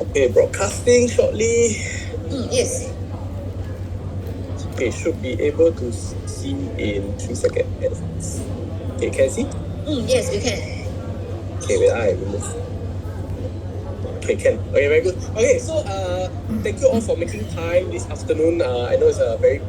Okay, broadcasting shortly. Yes. Okay, should be able to see in 3 seconds. Okay, can you see? Yes, we can. Okay, wait, I remove. Okay, can. Okay, very good. Okay, so thank you all for making time this afternoon. I know it's very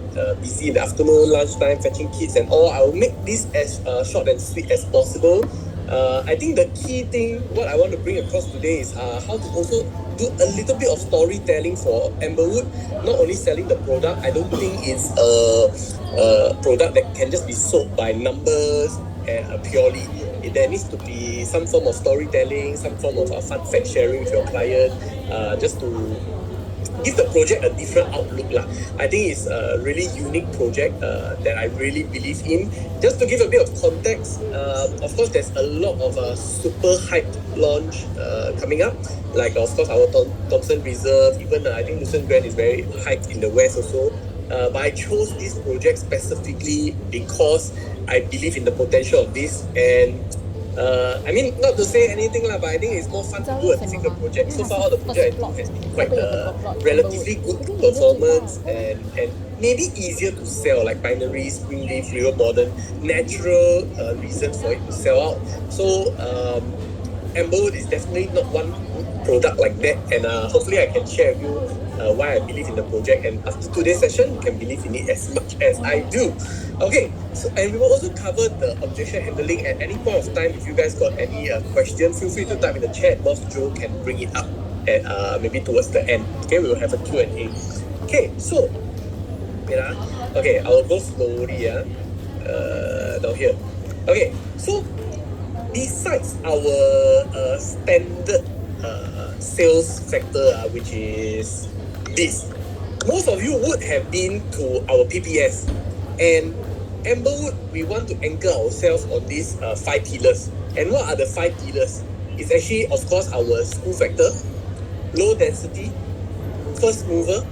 busy in the afternoon, lunchtime, fetching kids and all. I will make this as short and sweet as possible. I think the key thing, what I want to bring across today is how to also do a little bit of storytelling for Amberwood. Not only selling the product, I don't think it's a product that can just be sold by numbers purely. There needs to be some form of storytelling, some form of fun fact sharing with your client, just to give the project a different outlook lah. I think it's a really unique project that I really believe in. Just to give a bit of context, of course, there's a lot of super hyped launch coming up. Like of course our Thompson Reserve, even I think Lucerne Grand is very hyped in the West also. But I chose this project specifically because I believe in the potential of this, and I mean, not to say anything lah, but I think it's more fun to do a difficult project. So far, all the project I do has been quite relatively good performance and maybe easier to sell, like Binary, Springleaf, Real Modern, natural reasons for it to sell out. So Amberwood is definitely not one product like that, and hopefully I can share with you why I believe in the project, and after today's session you can believe in it as much as I do. Okay, so and we will also cover the objection handling at any point of time. If you guys got any question, feel free to type in the chat. Boss Joe can bring it up at maybe towards the end. Okay, we will have a Q&A. Okay, so wait okay, I will go slowly down here. Okay, so besides our standard sales factor, which is this, most of you would have been to our PPS, and Amberwood, we want to anchor ourselves on these 5 pillars. And what are the 5 pillars? It's actually, of course, our school factor, low density, first mover,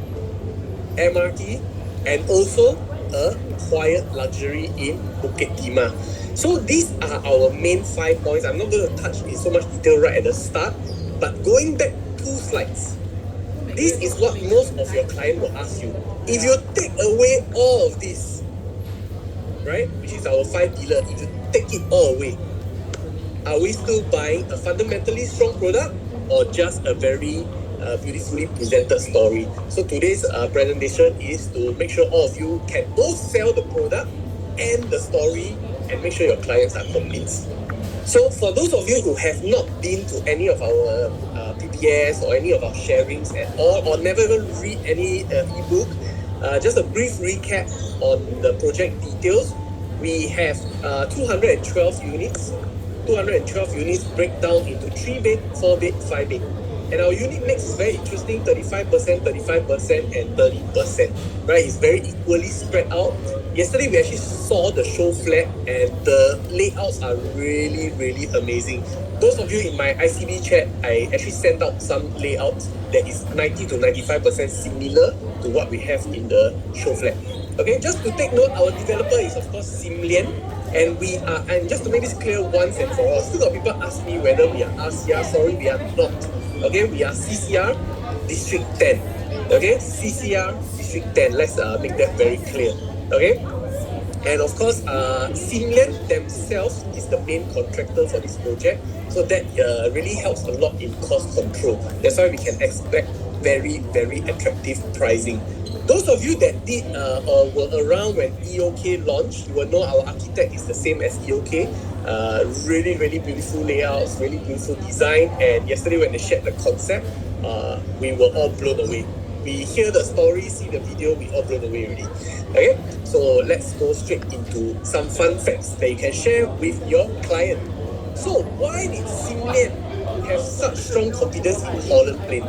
MRT, and also a quiet luxury in Bukit Timah. So these are our main 5 points. I'm not going to touch in so much detail right at the start, but going back 2 slides, this is what most of your client will ask you. If you take away all of this, right, which is our 5 pillar, if you take it all away, are we still buying a fundamentally strong product or just a very beautifully presented story? So today's presentation is to make sure all of you can both sell the product and the story and make sure your clients are convinced. So for those of you who have not been to any of our PPS or any of our sharings at all, or never even read any ebook, just a brief recap on the project details. We have 212 units. 212 units break down into 3 bed, 4 bed, 5 bed. And our unit mix is very interesting, 35%, 35%, and 30%. Right? It's very equally spread out. Yesterday we actually saw the show flat, and the layouts are really, really amazing. Those of you in my ICB chat, I actually sent out some layouts that is 90 to 95% similar to what we have in the show flat. Okay, just to take note, our developer is of course Simlian, and we are, and just to make this clear once and for all, still got people ask me whether we are RCR. Sorry, we are not. Okay, we are CCR District 10. Okay, CCR District 10. Let's make that very clear. Okay. And of course, Simlian themselves is the main contractor for this project, so that really helps a lot in cost control. That's why we can expect very, very attractive pricing. Those of you that did or were around when EOK launched, you will know our architect is the same as EOK. Really, really beautiful layouts, really beautiful design. And yesterday when they shared the concept, we were all blown away. We hear the story, see the video, we all blown away already. Okay, so let's go straight into some fun facts that you can share with your client. So why did Simlian have such strong confidence in Holland Plain?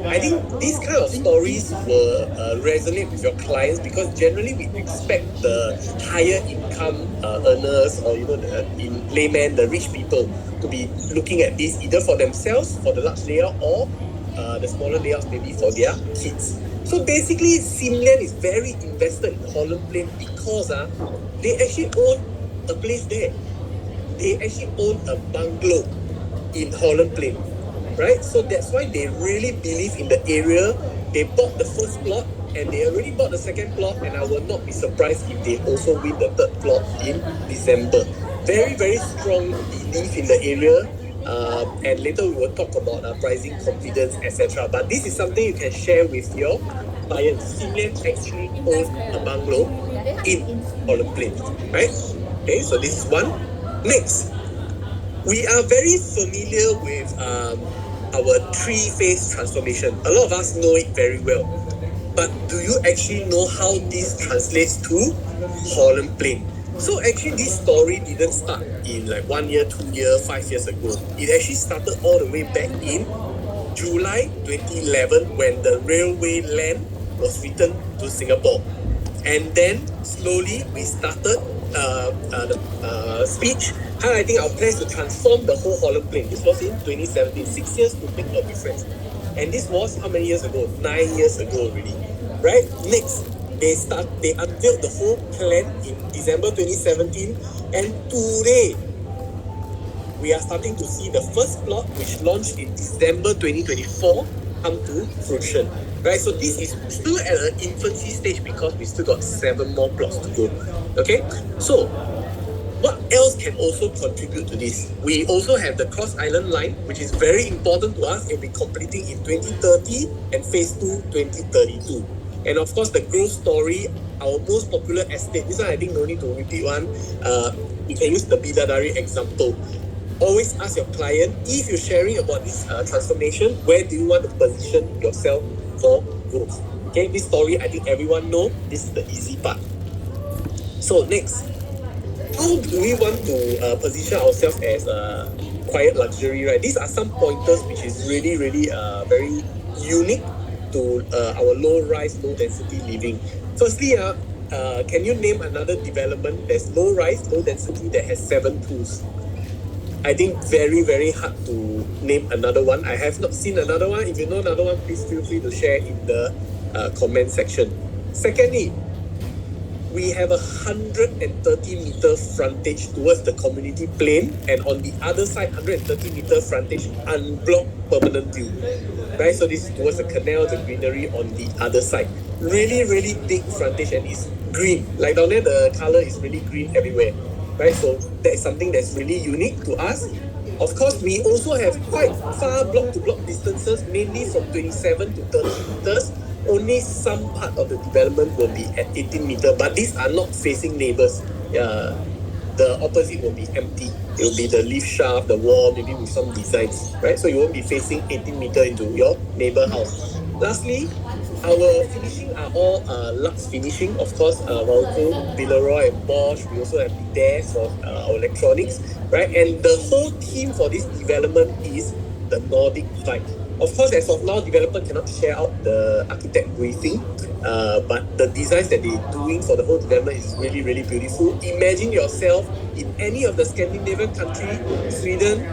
I think these kind of stories will resonate with your clients, because generally we expect the higher income earners, or in layman, the rich people, to be looking at this either for themselves for the large layout, or the smaller layouts maybe for their kids. So basically, Simlian is very invested in Holland Plain because they actually own a place there. they actually own a bungalow in Holland Plain, right? So that's why they really believe in the area. They bought the first plot and they already bought the second plot, and I will not be surprised if they also win the third plot in December. Very, very strong belief in the area. And later we will talk about pricing confidence, etc. But this is something you can share with your clients. Simian actually owns a bungalow in Holland Plain, right? Okay, so this is one. Next, we are very familiar with our three-phase transformation. A lot of us know it very well. But do you actually know how this translates to Holland Plain? So actually this story didn't start in like 1 year, 2 years, 5 years ago. It actually started all the way back in July 2011 when the railway land was returned to Singapore. And then slowly we started the speech highlighting our plans to transform the whole Holland Plain. This was in 2017, 6 years to make a difference. And this was how many years ago? 9 years ago already, right? Next, they unveiled the whole plan in December 2017, and today we are starting to see the first plot, which launched in December 2024, come to fruition, right? So this is still at an infancy stage because we still got 7 more plots to go. Okay, so what else can also contribute to this? We also have the Cross Island Line, which is very important to us. It will be completing in 2030 and phase 2 2032. And of course, the growth story, our most popular estate. This one I think no need to repeat one. You can use the Bidadari example. Always ask your client, if you're sharing about this transformation, where do you want to position yourself for growth? Okay, this story I think everyone know. This is the easy part. So next, how do we want to position ourselves as a quiet luxury, right? These are some pointers which is really, really very unique to our low-rise, low-density living. Firstly, can you name another development that's low-rise, low-density that has 7 pools? I think very, very hard to name another one. I have not seen another one. If you know another one, please feel free to share in the comment section. Secondly, we have 130-meter frontage towards the community plain, and on the other side, 130-meter frontage unblocked permanent view. Right, so this is towards the canal, the greenery on the other side. Really, really big frontage, and it's green. Like down there, the color is really green everywhere. Right, so that is something that's really unique to us. Of course, we also have quite far block-to-block distances, mainly from 27 to 30 meters. Only some part of the development will be at 18 meter, but these are not facing neighbors. The opposite will be empty. It will be the lift shaft, the wall, maybe with some designs, right? So you won't be facing 18 meter into your neighbor house. Lastly, our finishing are all Lux finishing. Of course, Walco, Villeroy, and Bosch. We also have Bides for our electronics, right? And the whole theme for this development is the Nordic vibe. Of course, as of now, developer cannot share out the architect briefing, but the designs that they're doing for the whole development is really, really beautiful. Imagine yourself in any of the Scandinavian countries, Sweden,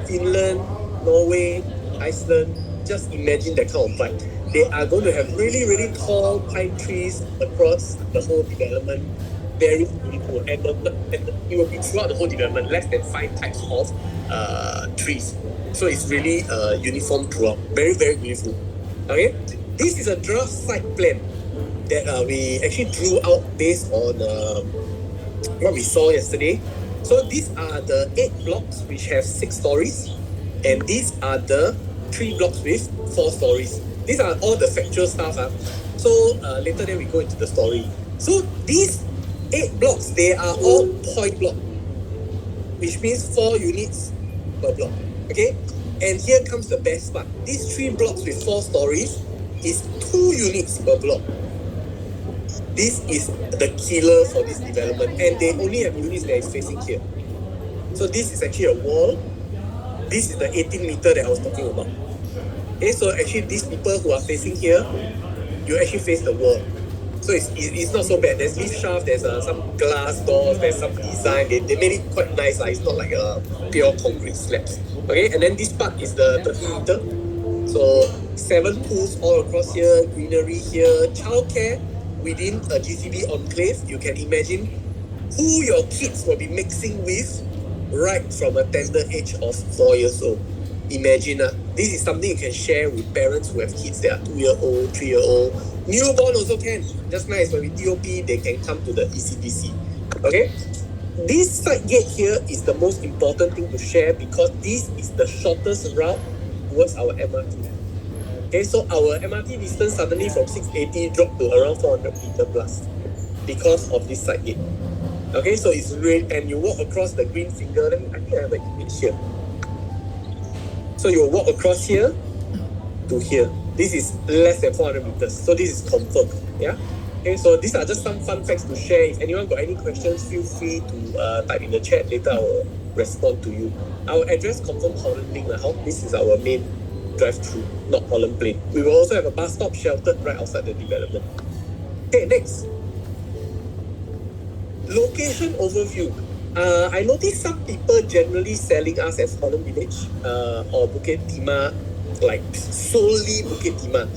Finland, Norway, Iceland. Just imagine that kind of vibe. They are going to have really, really tall pine trees across the whole development. Very beautiful, and it will be throughout the whole development, less than 5 types of trees. So it's really uniform throughout. Very, very beautiful. Okay, this is a draft site plan that we actually drew out based on what we saw yesterday. So these are the 8 blocks which have 6 stories, and these are the 3 blocks with 4 stories. These are all the factual stuff. So later then we go into the story. So these 8 blocks, they are all point block, which means 4 units per block. Okay, and here comes the best part. These 3 blocks with 4 stories is 2 units per block. This is the killer for this development, and they only have units that is facing here. So this is actually a wall. This is the 18 meter that I was talking about. Okay, so actually these people who are facing here, you actually face the wall. So it's not so bad. There's lift shaft, there's some glass doors, there's some design. They made it quite nice. It's not like a pure concrete slabs. Okay, and then this part is the 30 meter. So 7 pools all across here, greenery here, childcare within a GCB enclave. You can imagine who your kids will be mixing with right from a tender age of 4 years old. Imagine, this is something you can share with parents who have kids that are 2-year-old, 3-year-old. Newborn also can. Just nice, when we TOP, they can come to the ECDC. Okay? This side gate here is the most important thing to share because this is the shortest route towards our MRT. Okay, so our MRT distance suddenly from 680 dropped to around 400 meter plus because of this side gate. Okay, so it's red and you walk across the green finger. I think I have an image here. So you walk across here to here. This is less than 400 meters. So this is confirmed. Yeah. Okay, so these are just some fun facts to share. If anyone got any questions, feel free to type in the chat. Later I will respond to you. Our address confirmed Holland Link. This is our main drive-through, not Holland Plain. We will also have a bus stop sheltered right outside the development. Okay, next. Location overview. I noticed some people generally selling us as Holland Village or Bukit Timah, like solely Bukit Timah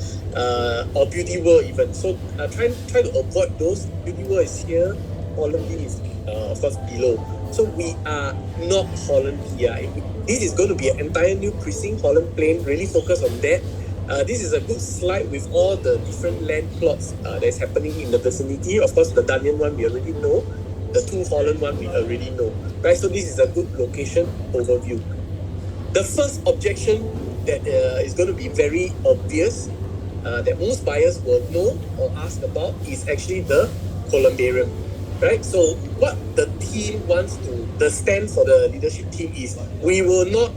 or Beauty World even. So try to avoid those. Beauty World is here, Holland V is of course below. So we are not Holland VI. This is going to be an entire new precinct, Holland Plain, really focus on that. This is a good slide with all the different land plots that's happening in the vicinity. Of course, the Dunyan one we already know. The 2 Holland one we already know. Right, so this is a good location overview. The first objection that is going to be very obvious that most buyers will know or ask about is actually the columbarium. Right, so what the team wants to, the stand for the leadership team is, we will not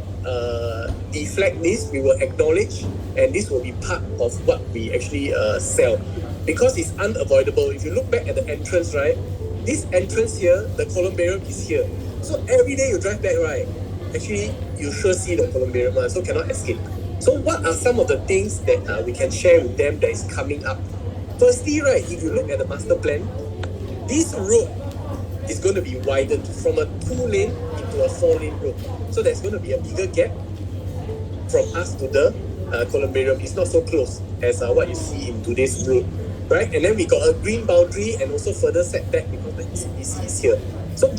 deflect this, we will acknowledge, and this will be part of what we actually sell. Because it's unavoidable. If you look back at the entrance, right, this entrance here, the columbarium is here. So every day you drive back, right, actually you sure see the columbarium, so cannot escape. So what are some of the things that we can share with them that is coming up? Firstly, right, if you look at the master plan, this road is going to be widened from a 2-lane into a 4-lane road. So there's going to be a bigger gap from us to the columbarium. It's not so close as what you see in today's road, right? And then we got a green boundary and also further setback because the ECDC is here. So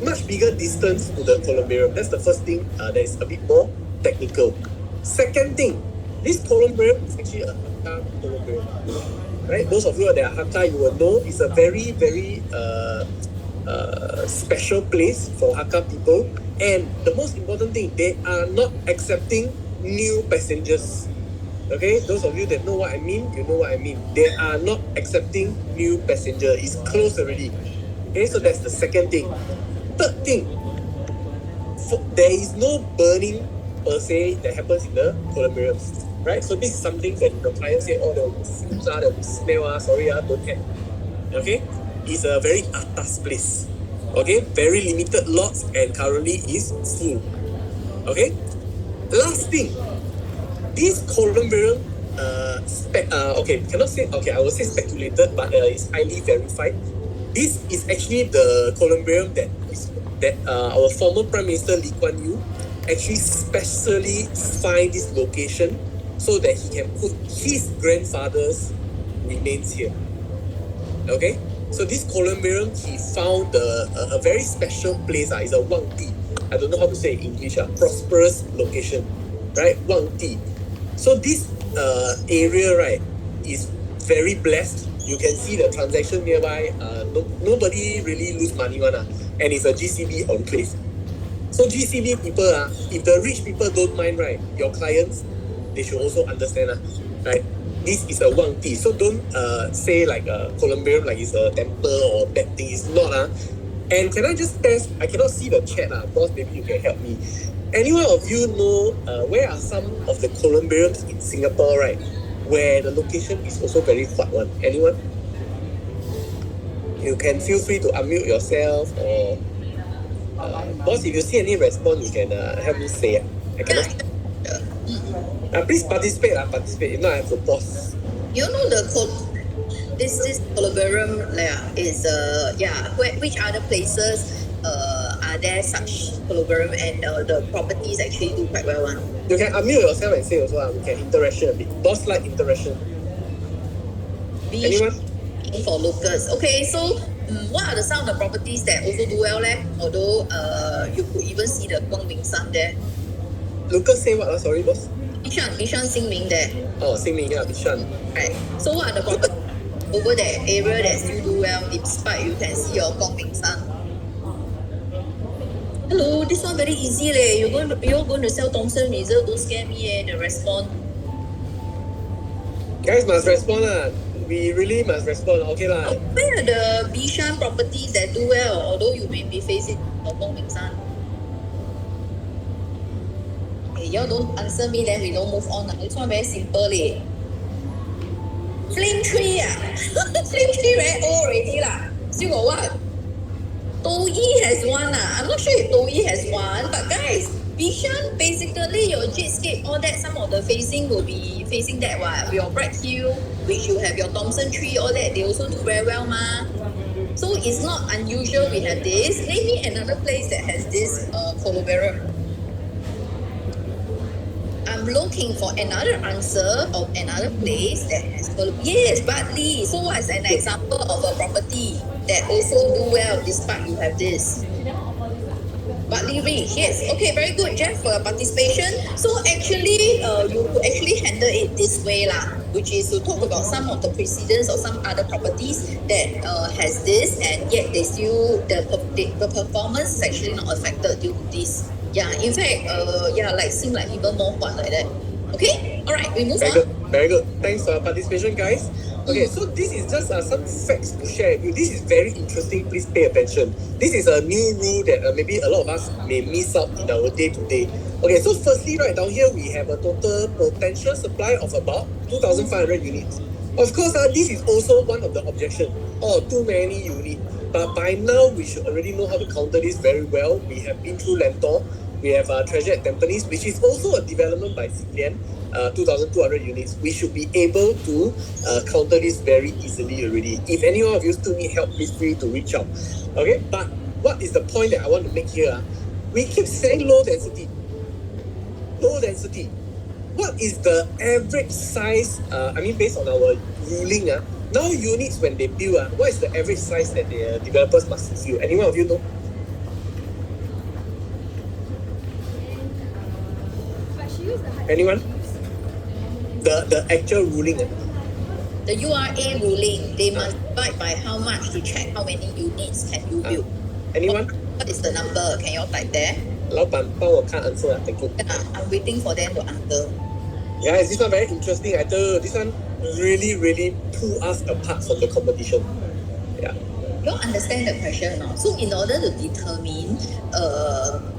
much bigger distance to the columbarium. That's the first thing that is a bit more technical. Second thing, this columbarium is actually a Hakka columbarium. Right? Those of you that are Hakka, you will know it's a very, very special place for Hakka people. And the most important thing, they are not accepting new passengers. Okay, those of you that know what I mean, you know what I mean. They are not accepting new passenger. It's closed already. Okay, so that's the second thing. Third thing, there is no burning per se that happens in the columbariums. Right, so this is something that the client say, oh, there will be fumes, there will be smell, sorry, don't have. Okay, it's a very atas place. Okay, very limited lots and currently is full. Okay, last thing, this columbarium, cannot say, okay, I will say speculated, but it's highly verified. This is actually the columbarium that our former Prime Minister Lee Kuan Yew actually specially find this location so that he can put his grandfather's remains here. Okay? So this columbarium, he found a very special place. It's a Wang Di. I don't know how to say in English. Prosperous location. Right? Wang Di. So this area, right, is very blessed. You can see the transaction nearby. Nobody really lose money one. And it's a GCB enclave. So GCB people, if the rich people don't mind, right, your clients, they should also understand, right? This is a Wang Di. So don't say like a columbarium like it's a temple or bad thing. It's not. And can I just test? I cannot see the chat. Boss, maybe you can help me. Anyone of you know where are some of the columbariums in Singapore, right? Where the location is also very hot one. Anyone? You can feel free to unmute yourself or boss, if you see any response, you can help me say. I cannot. Please participate. If not, I have to pause. You know this columbarium is which other places are there such columbarium and the properties actually do quite well one. You can unmute yourself and say also we can interaction a bit. Boss like interaction. Anyone? For locals. Okay, so What are some of the properties that also do well leh? Although you could even see the Guangming Sun there. Lucas say what? Sorry, boss. Bishan Xinmin there. Oh, Xinmin, yeah, Bishan. Right. So what are the properties over that area that still do well despite you can see your Guangming Sun? Hello, this one very easy leh. You're going to sell Thomson Reserve, don't scare me the response. Guys must respond lah. We really must respond. Okay lah. Where are the Bishan properties that do well, although you may be facing a Guangming Sun? Okay, y'all don't answer me, then we don't move on. This one very simple leh. Flame tree Flame tree very old already lah. Still got what? Toyi has one I'm not sure if Toyi has one, but guys, Bishan basically your Jetscape, all that, some of the facing will be facing that one. Your Bright Hill, which you have your Thomson tree, all that, they also do very well ma. So it's not unusual we have this. Name me another place that has this columbarium. I'm looking for another answer of another place that has yes, Bartley. So what's an example of a property that also do well despite you have this? Bartley Ridge, yes. Okay, very good, Jeff, for your participation. So actually, you could actually handle it this way lah, which is to talk about some of the precedents or some other properties that has this, and yet they still the performance is actually not affected due to this. Yeah, in fact, seem like even more fun like that. Okay, all right, we move Very on. good, very good. Thanks for your participation, guys. Okay, so this is just some facts to share with you. This is very interesting. Please pay attention. This is a new rule that maybe a lot of us may miss out in our day-to-day. Okay, so firstly, right down here, we have a total potential supply of about 2,500 units. Of course, this is also one of the objections. Oh, too many units. But by now, we should already know how to counter this very well. We have been through Lentor. We have Treasure at Tampines, which is also a development by CPN, 2,200 units. We should be able to counter this very easily already. If any of you still need help, please feel free to reach out. Okay, but what is the point that I want to make here? We keep saying low density. Low density. What is the average size? Based on our ruling, now units when they build, what is the average size that the developers must fulfill? Anyone of you know? Anyone? The actual ruling. The URA ruling, they must divide by how much to check how many units can you build. Anyone? What is the number? Can you all type there? 老板帮我看 answer. Thank you. Yeah, I'm waiting for them to answer. Yeah, this one very interesting. I tell you, this one really pull us apart from the competition. Yeah. You all understand the question now? So in order to determine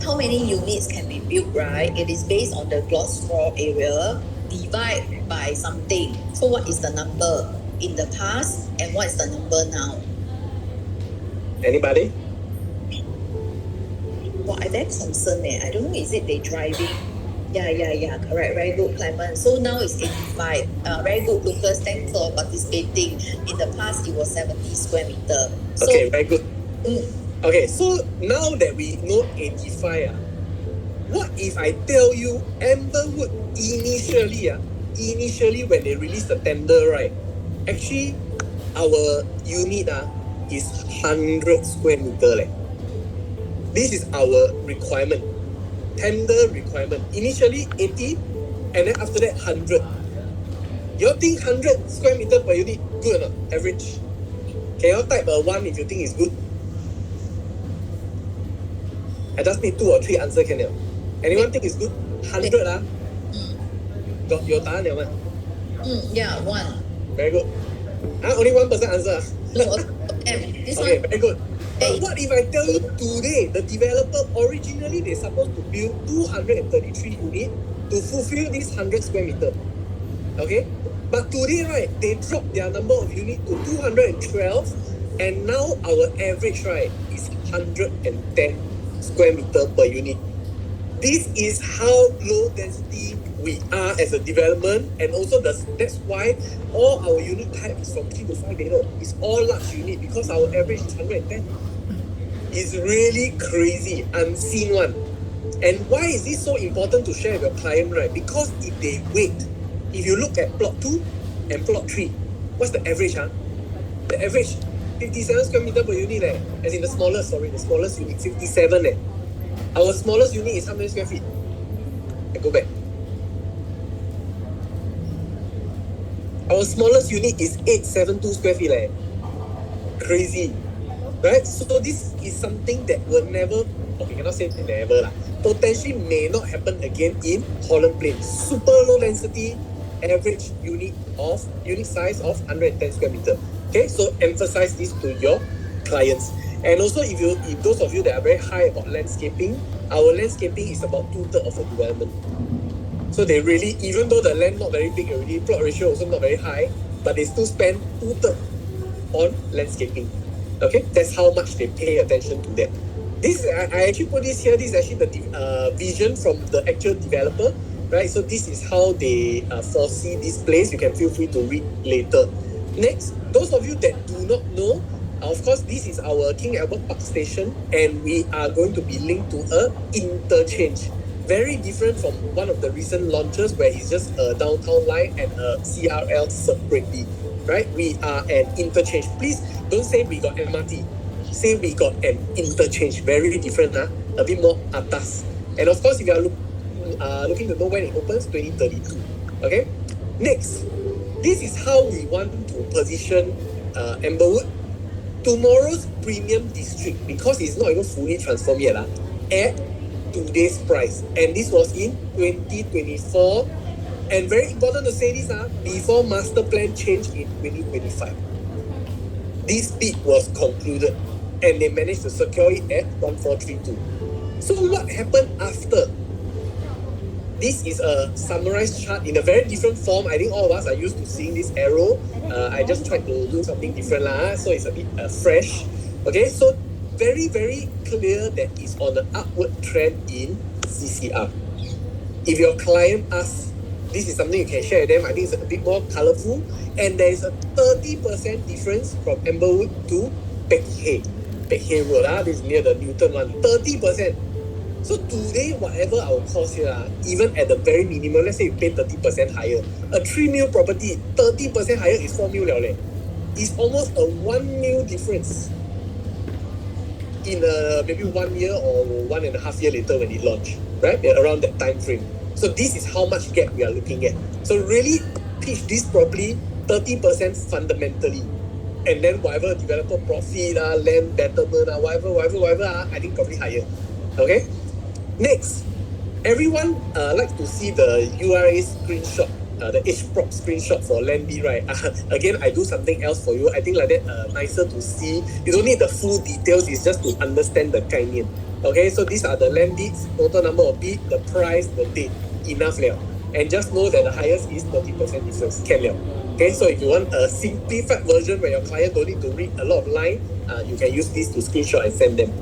how many units can be built, right, it is based on the gross floor area divide by something. So what is the number in the past and what is the number now? Anybody? Well, I'm very concerned. I don't know, is it they driving? Yeah, correct. Very good, Clement. So now it's 85. Very good, Lucas. Thanks for participating. In the past, it was 70 square meter. So, Okay, very good. Okay, so now that we know 85, what if I tell you Amberwood initially when they released the tender, right? Actually, our unit is 100 square meter. This is our requirement. Tender requirement. Initially 80, and then after that 100. You all think 100 square meter per unit good or not? Average. Can you all type a 1 if you think it's good? I just need 2 or 3 answers, can you? Anyone think it's good? 100 Got your 答案了吗? Yeah, 1. Very good. Only one person answer. No, this Okay, one. very good. But what if I tell you today, the developer originally they're supposed to build 233 units to fulfill this 100 square meter. Okay? But today, right, they dropped their number of units to 212, and now our average, right, is 110 square meter per unit. This is how low density we are as a development, and also that's why all our unit type is from 3 to 5 bedroom. It's all large unit because our average is 110. It's really crazy, unseen one. And why is this so important to share with your client, right? Because if they wait, if you look at plot 2 and plot 3, what's the average? The average 57 square meter per unit as in the smallest unit, 57 Our smallest unit is how many square feet? I go back. Our smallest unit is 872 square feet Crazy. Right? So this is something that will never, okay, cannot say never potentially may not happen again in Holland Plain. Super low density, average unit size of 110 square meter. Okay, so emphasize this to your clients. And also, if those of you that are very high about landscaping, our landscaping is about 2/3 of the development. So they really, even though the land not very big already, plot ratio also not very high, but they still spend 2/3 on landscaping. Okay, that's how much they pay attention to that. This I actually put this here. This is actually the vision from the actual developer, right? So this is how they foresee this place. You can feel free to read later. Next, those of you that do not know, of course, this is our King Albert Park station, and we are going to be linked to a interchange. Very different from one of the recent launches where it's just a downtown line and a CRL separately, right? We are an interchange. Please don't say we got MRT. Say we got an interchange. Very different, a bit more atas. And of course, if you are looking to know when it opens, 2032. Okay. Next, this is how we want to position Amberwood, tomorrow's premium district, because it's not even fully transformed yet, at today's price. And this was in 2024. And very important to say this, before master plan change in 2025. This bid was concluded and they managed to secure it at 1432. So what happened after? This is a summarized chart in a very different form. I think all of us are used to seeing this arrow. I just tried to do something different so it's a bit fresh. Okay, so very, very clear that it's on an upward trend in CCR. If your client asks, this is something you can share with them. I think it's a bit more colorful. And there is a 30% difference from Amberwood to Peck Hay. Peck Hay Road, this is near the Newton one. 30%. So today, whatever our cost here, even at the very minimum, let's say you pay 30% higher, a 3 mil property, 30% higher is 4 mil liao. It's almost a 1 mil difference in maybe 1 year or 1.5 years later when it launched, right? Around that time frame. So this is how much gap we are looking at. So really pitch this properly, 30% fundamentally. And then whatever developer profit, land betterment, whatever, I think probably higher. Okay? Next, everyone likes to see the URA screenshot, the HPROP screenshot for land bid, right? Again, I do something else for you. I think like that nicer to see. You don't need the full details, it's just to understand the概念. Okay, so these are the land bids, total number of bid, the price, the date. Enough liao. And just know that the highest is 30% difference. Can liao. Okay, so if you want a simplified version where your client don't need to read a lot of line, you can use this to screenshot and send them.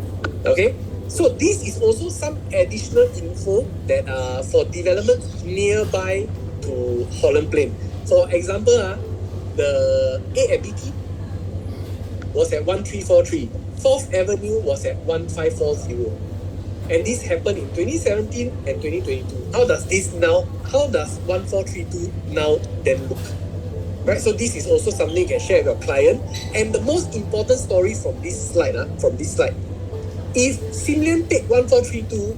Okay, so this is also some additional info that for development nearby to Holland Plain. For example, the A at BT was at 1343. 4th Avenue was at 1540. And this happened in 2017 and 2022. How does 1432 now then look? Right, so this is also something you can share with your client. And the most important story from this slide, if Sim Lim take 1432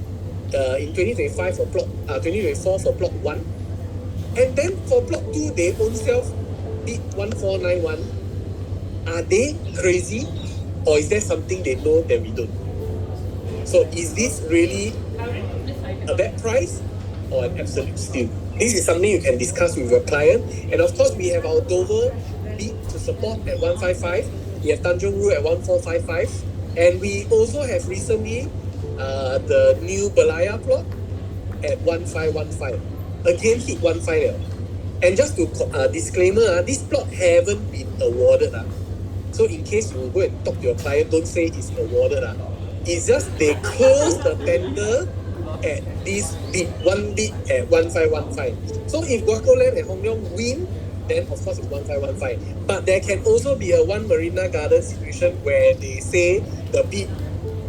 in 2025 for plot 2024 for plot 1, and then for plot 2 they own self bid 1491, are they crazy, or is there something they know that we don't? So is this really a bad price or an absolute steal? This is something you can discuss with your client. And of course, we have our Dover bid to support at 155. We have Tanjong Rhu at 1455. And we also have recently the new Belaya plot at 1515. Again, hit 15. And just to disclaimer, this plot haven't been awarded. So in case you go and talk to your client, don't say it's awarded. It's just they close the tender at this bid, one bid at 1515. So if Guaco Land and Hong Leong win, then of course it's 1515. But there can also be a One Marina Garden situation where they say the bid,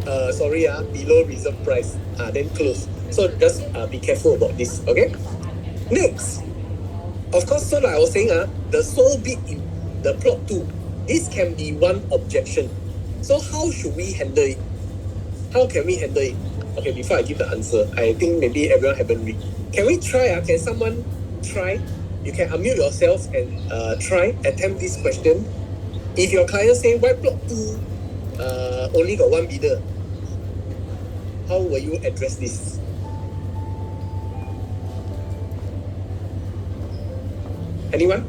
below reserve price, then close. So just be careful about this, okay? Next, of course, so like I was saying, the sole bid in the plot 2 This can be one objection. So how should we handle it? How can we handle it? Okay, before I give the answer, I think maybe everyone haven't read. Can we try? Can someone try? You can unmute yourself and try, attempt this question. If your client say, why plot 2 only got one bidder? How will you address this? Anyone?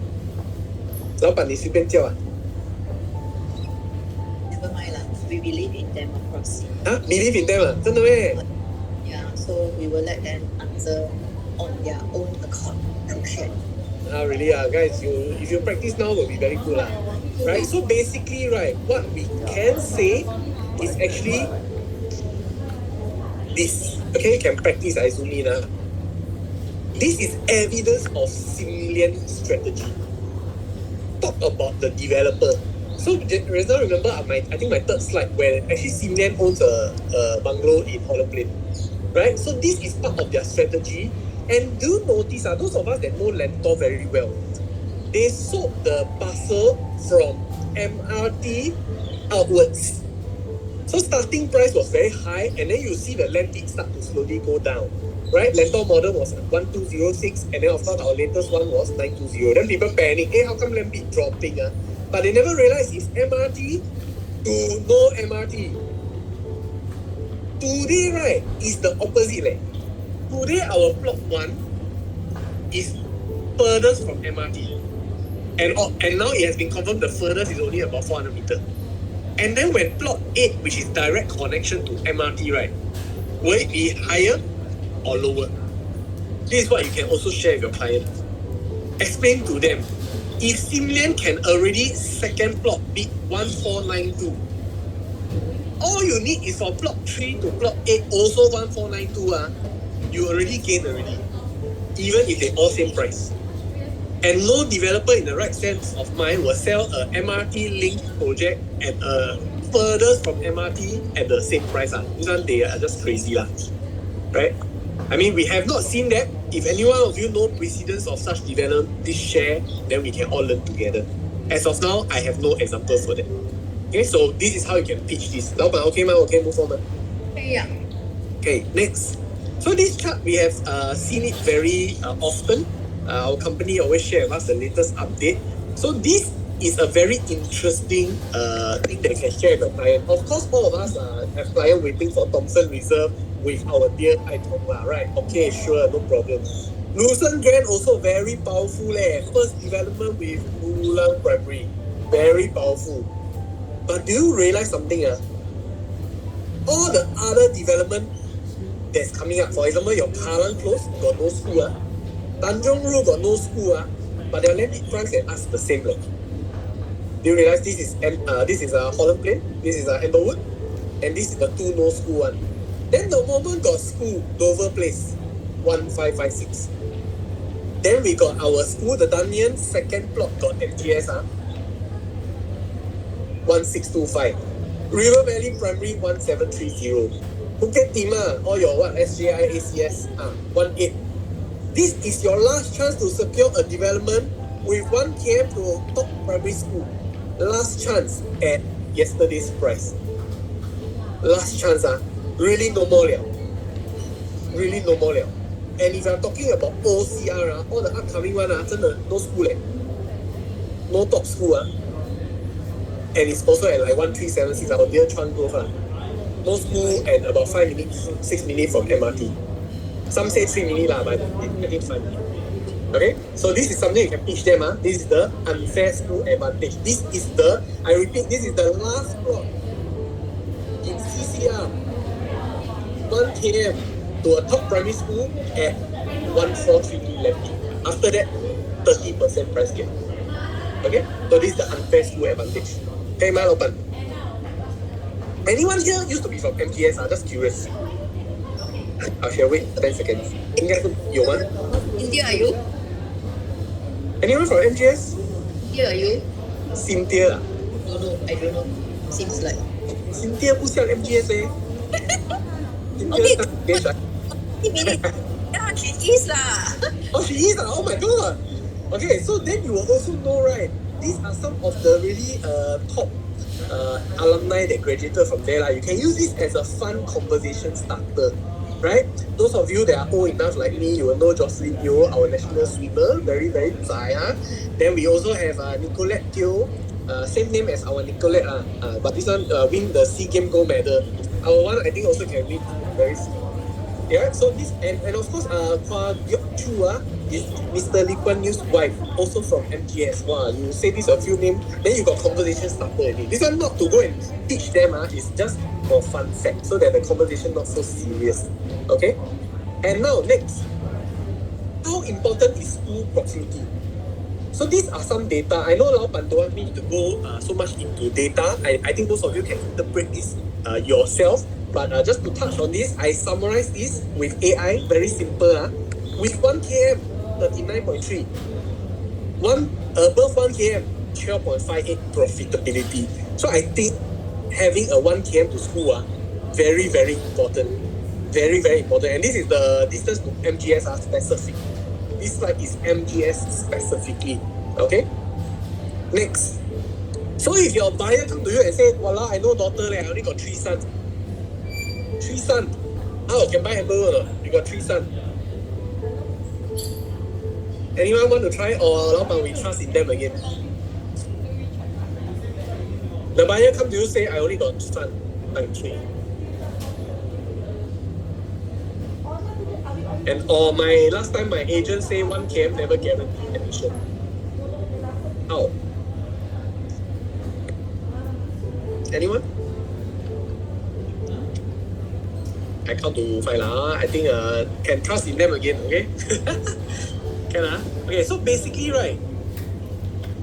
老板你随便叫啊。 Never mind lah. We believe in democracy. Believe in them 啊？真的咩？ Yeah, so we will let them answer on their own accord. Okay. Really guys, if you practice now will be very good lah. Right? So basically, right, what we can say is actually this. Okay, you can practice, I zoom in. This is evidence of Sim-Lian strategy. Talk about the developer. So remember I think my third slide where actually Sim-Lian owns a bungalow in Holland Plain. Right? So this is part of their strategy. And do notice, those of us that know Lentor very well, they sold the parcel from MRT outwards. So starting price was very high, and then you see the land bid start to slowly go down. Right? Lentor model was 1206, and then of course our latest one was 920. Then people panic, how come land bid dropping? But they never realize it's MRT to no MRT. Today, right, is the opposite. Today, our plot 1 is furthest from MRT. And now it has been confirmed the furthest is only about 400 meters. And then when plot 8, which is direct connection to MRT, right, will it be higher or lower? This is what you can also share with your client. Explain to them, if Sim-Lian can already second plot bid 1492, all you need is for plot 3 to plot 8 also 1492. You already gain already, even if they all same price. And no developer in the right sense of mind will sell a MRT linked project at a furthest from MRT at the same price. This one they are just crazy right? I mean, we have not seen that. If any one of you know precedents of such development, please share, then we can all learn together. As of now, I have no example for that. Okay, so this is how you can pitch this. 老板 okay 吗？ Okay, move on 吗？ Yeah. Okay, next. So this chart, we have seen it very often. Our company always share with us the latest update. So this is a very interesting thing that you can share with the client. Of course, all of us have client waiting for Thomson Reserve with our dear Aitong, right? Okay, sure, no problem. Lucerne Grand also very powerful. First development with Mulang Primary. Very powerful. But do you realize something? All the other development that's coming up, for example, your Kallang Close got no school. Tanjong Rhu got no school. But their land bid price and us the same. Do you realize this is Holland Plain, this is Amberwood, and this is the 2 no school one. Then the moment got school, Dover Place, 1556. Then we got our school, the Dunyan second plot got MTS 1625. River Valley Primary 1730. Phuket Timah, all your SJI, ACS 18. This is your last chance to secure a development with 1 km to top primary school. Last chance at yesterday's price. Last chance, really no more liao. Really no more liao. And if you're talking about OCR, all the upcoming one, no school no top school. And it's also at like 1376, our dear Chuan Grove. No school and about 5 minutes, 6 minutes from MRT. Some say 3 minutes, but I think 5 minutes. Okay, so this is something you can teach them. This is the unfair school advantage. This is I repeat, this is the last plot in CCR. 1 km to a top primary school at 1433 left. After that, 30% price gain. Okay, so this is the unfair school advantage. Okay, my open. Anyone here used to be from MTS? Just curious. I shall wait 10 seconds. 应该是有吗？ India, are you? Anyone from MTS? India, are you? Cynthia. No, I don't know. Seems like. Cynthia 不像 MTS Okay. Cynthia Yeah, she is lah. Oh, she is. Oh my god. Okay, so then you will also know, right? these are some of the really top alumni that graduated from there. You can use this as a fun conversation starter, right? Those of you that are old enough like me, you will know Jocelyn Yeo, our national swimmer, very, very zai. Then we also have Nicolette Teo, same name as our Nicolette, but this one win the SEA Games gold medal. Our one, I think, also can win very soon. Yeah, so this, and of course, Kwa Gyok Chu is Mr. Lee Kuan Yew's wife, also from MGS. Wow, you say this a few names, then you got conversation starter already. This one not to go and teach them, it's just for fun fact, so that the conversation not so serious. Okay? And now, next, how important is school proximity? So these are some data. I know Lao Pan don't want me to go so much into data. I think most of you can interpret this yourself. But just to touch on this, I summarize this with AI, very simple. With 1 km, 39.3. Above 1 km, 12.58 profitability. So I think having a 1 km to school, very, very important. Very, very important. And this is the distance to MGS specific. This slide is MGS specifically. Okay? Next. So if your buyer come to you and say, "Walao, I know daughter, I only got 3 sons." 3 sons. How can buy hamburger or not? You got 3 sons. Anyone want to try, or Lao Pan we trust in them again? The buyer come to you say, "I only got 2 sons, times 3." And or last time my agent say 1 km never guarantee admission. How? Anyone? I count to 5 lah. I think can trust in them again, okay? Can Okay, so basically, right,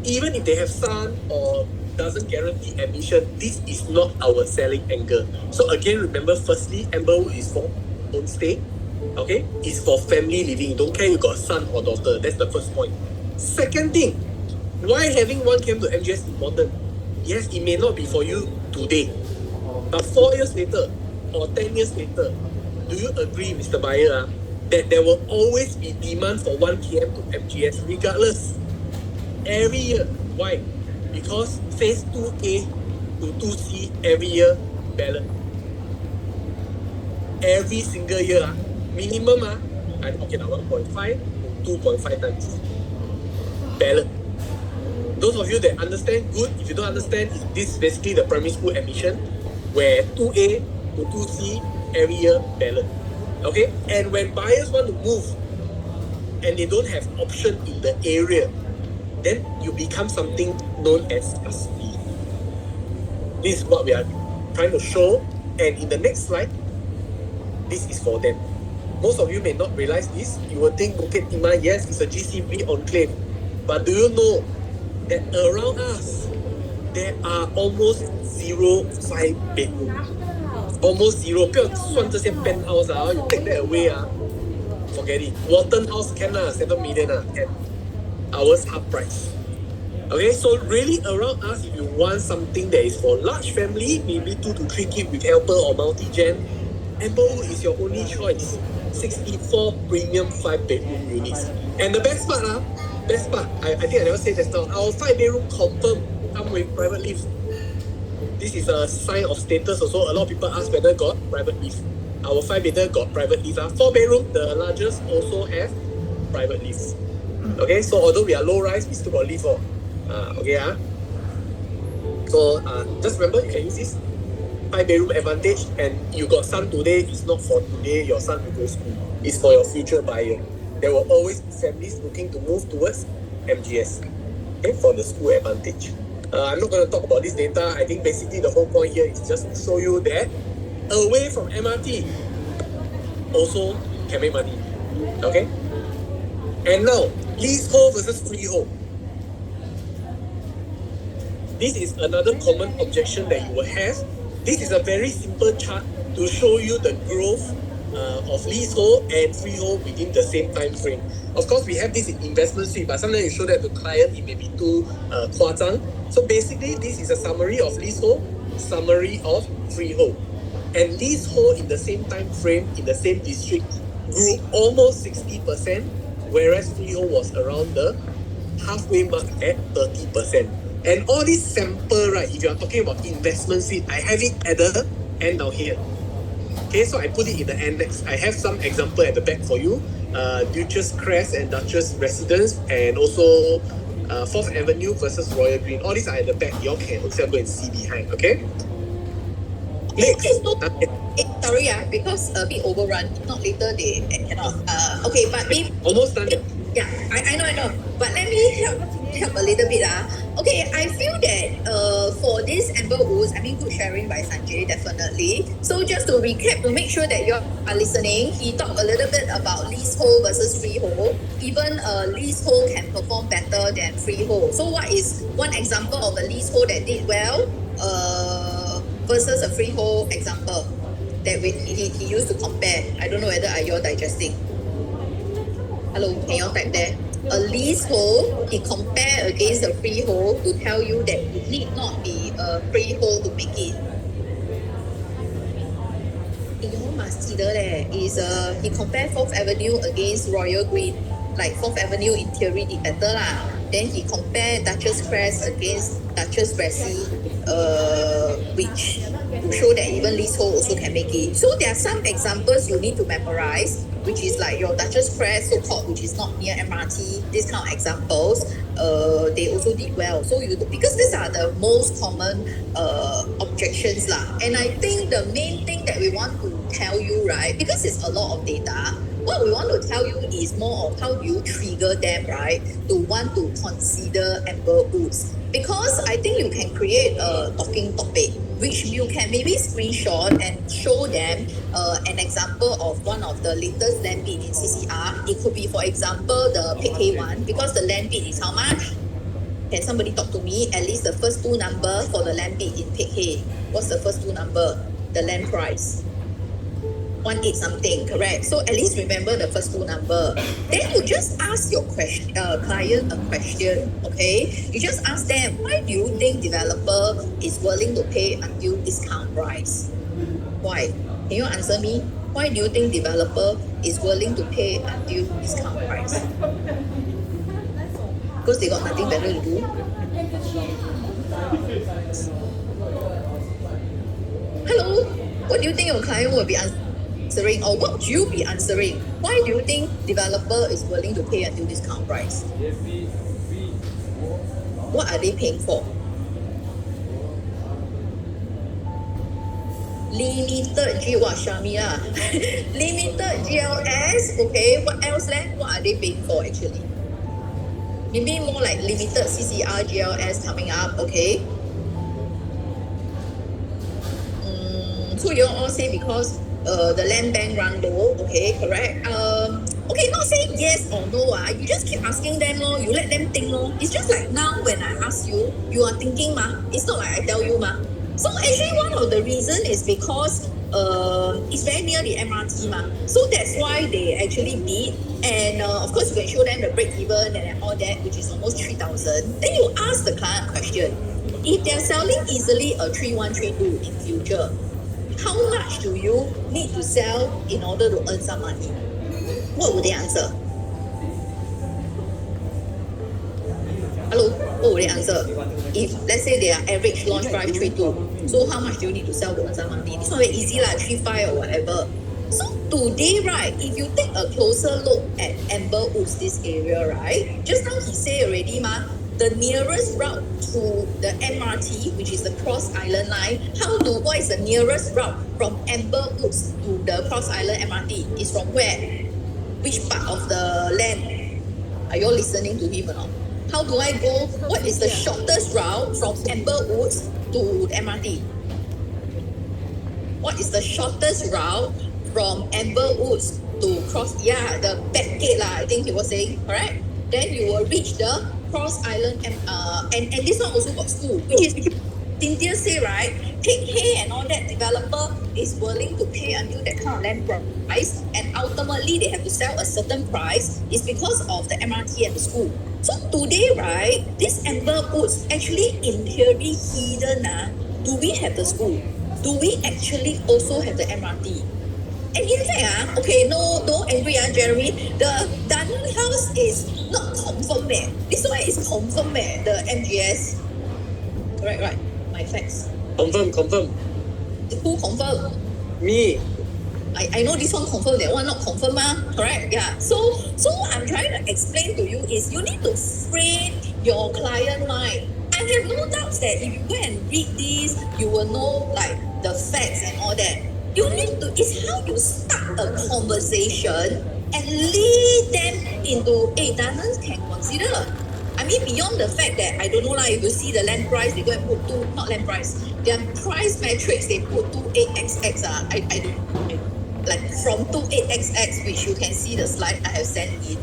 even if they have son or doesn't guarantee admission, this is not our selling angle. So again, remember, firstly, Amberwood is for homestay. Okay, it's for family living. Don't care you got son or daughter. That's the first point. Second thing, why having 1 km to MGS important? Yes, it may not be for you today, but 4 years later or 10 years later, do you agree, Mr. Buyer, that there will always be demand for 1 km to MGS regardless? Every year. Why? Because phase 2A to 2C every year balance. Every single year, minimum, I'm talking about 1.5 to 2.5 times. Balance. Those of you that understand, good. If you don't understand, this is basically the primary school admission, where 2A to 2C every year balance. Okay? And when buyers want to move and they don't have option in the area, then you become something known as a SPE. This is what we are trying to show. And in the next slide, this is for them. Most of you may not realize this. You will think Bukit Timah, yes, it's a GCB enclave. But do you know that around us, there are almost 0 5-bedroom. Almost 0. 不要算这些 penthouse, you take that away, forget it. Walton House can 7 million, can. Ours half price. Okay, so really around us, if you want something that is for large family, maybe 2 to 3 kids with helper or multi-gen, Amberwood is your only choice. 64 premium 5-bedroom units. And the best part, I think I never said just now, our 5-bedroom confirm come with private lift. This is a sign of status also. A lot of people ask whether got private lift. Our 5-bedroom got private lift. 4-bedroom, the largest, also have private lifts. Okay, so although we are low rise, we still got lift. Okay, so just remember, you can use this 5-bedroom advantage, and you got son today, it's not for today your son will go to school. It's for your future buyer. There will always be families looking to move towards MGS, okay, for the school advantage. I'm not going to talk about this data. I think basically the whole point here is just to show you that away from MRT also can make money. Okay? And now, leasehold versus freehold. This is another common objection that you will have. This is a very simple chart to show you the growth of leasehold and freehold within the same time frame. Of course, we have this in investment suite, but sometimes you show that to client, it may be too 夸张. So basically, this is a summary of leasehold, summary of freehold. And leasehold in the same time frame, in the same district, grew almost 60%, whereas freehold was around the halfway mark at 30%. And all this sample, right, if you are talking about investment seed, I have it at the end down here. Okay, so I put it in the annex. I have some example at the back for you. Duchess Crest and Duchess Residence, and also 4th Avenue versus Royal Green. All these are at the back. You all can also go and see behind, okay? Next. Okay, so, sorry, because a bit overrun. If not later they cannot. Okay, but maybe Almost done. yeah, I know. But let me help a little bit. Okay, I feel that for this Amber Woods, I mean, good sharing by Sanjay, definitely. So just to recap, to make sure that you are listening, he talked a little bit about leasehold versus freehold. Even leasehold can perform better than freehold. So what is one example of a leasehold that did well versus a freehold example that he used to compare? I don't know whether are you all digesting. Hello, can you all type there? A leasehold, he compare against a freehold to tell you that it need not be a freehold to make it. You must see he compare 4th Avenue against Royal Green. Like 4th Avenue in theory did better lah. Then he compare Duchess Crest against Duchess Resi, which to show that even leasehold also can make it. So there are some examples you need to memorize, which is like your Duchess Crest, so-called, which is not near MRT. These kind of examples, they also did well. So because these are the most common objections lah. And I think the main thing that we want to tell you, right, because it's a lot of data, what we want to tell you is more of how do you trigger them, right, to want to consider Amber Woods. Because I think you can create a talking topic, which you can maybe screenshot and show them an example of one of the latest land bid in CCR. It could be, for example, the PK one, because the land bid is how much? Can somebody talk to me? At least the first two number for the land bid in PK. What's the first two number? The land price. 18 something, correct? So at least remember the first two number. Then you just ask your client a question, okay? You just ask them, why do you think developer is willing to pay until discount price? Why? Can you answer me? Why do you think developer is willing to pay until discount price? Because they got nothing better to do. Hello? What do you think your client will be answering? Or what would you be answering? Why do you think developer is willing to pay until discount price? What are they paying for? Limited Shamia. Limited GLS, okay. What else then? What are they paying for actually? Maybe more like limited CCR GLS coming up, okay. So you all say because the land bank run low, okay, correct. Okay, not saying yes or no. You just keep asking them, you let them think. It's just like now when I ask you, you are thinking, it's not like I tell you. So actually one of the reason is because it's very near the MRT. So that's why they actually bid. And of course you can show them the break even and all that, which is almost 3,000. Then you ask the client a question. If they're selling easily a 3132 in future, how much do you need to sell in order to earn some money? What would they answer? Hello? What would they answer? If let's say their average launch price 3.2, so how much do you need to sell to earn some money? It's not very easy, 3.5 or whatever. So today, right, if you take a closer look at Amber Woods, this area, right, just now he said already, the nearest route to the MRT, which is the Cross Island line, what is the nearest route from Amber Woods to the Cross Island MRT? Is from where? Which part of the land? Are you all listening to him or not? How do I go? What is the shortest route from Amber Woods to the MRT? What is the shortest route from Amber Woods to Cross? Yeah, the back gate I think he was saying, correct? Then you will reach the Cross Island, and this one also got school, which is Cynthia say, right, PK and all that developer is willing to pay until that kind of land price, and ultimately they have to sell a certain price is because of the MRT and the school. So today, right, this Amber Woods actually in theory hidden. Do we have the school? Do we actually also have the MRT? And in fact, okay, no angry, Jeremy. The Dunning House is not confirmed eh. This one is confirmed eh, the MGS. Correct, right? My facts. Confirm. Who confirm? Me. I know this one confirm, that one not confirm, correct? Yeah. So I'm trying to explain to you is you need to frame your client mind. I have no doubts that if you go and read this, you will know like the facts and all that. You need to, it's how you start a conversation and lead them into, hey, Diamonds can consider. I mean, beyond the fact that, I don't know lah, if you see the land price, they go and put not land price, their price metrics, they put 28xx, I don't, like from 28xx, which you can see the slide I have sent in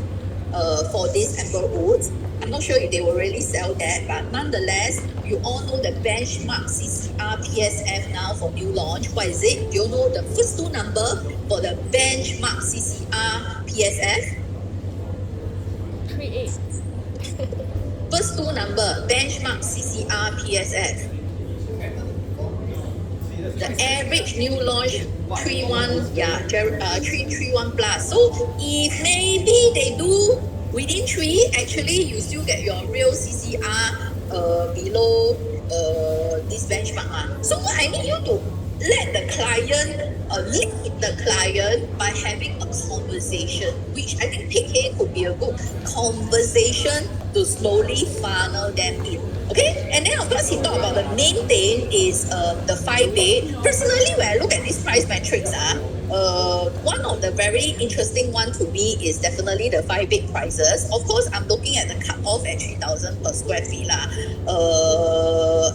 for this Amber Woods. I'm not sure if they will really sell that, but nonetheless, you all know the benchmark CCR PSF now for new launch. What is it? Do you know the first two number for the benchmark CCR PSF? 38. First two number, benchmark CCR PSF. The average new launch 331, 331 plus. So if maybe they do within 3, actually you still get your real CCR below this benchmark. So I need you to let the client, lead the client by having a conversation, which I think PK could be a good conversation to slowly funnel them in. Okay, and then of course he talked about the main thing is the 5-bed. Personally, when I look at this price metrics, one of the very interesting one to me is definitely the 5-bed prices. Of course, I'm looking at the cut-off at 3,000 per square feet lah.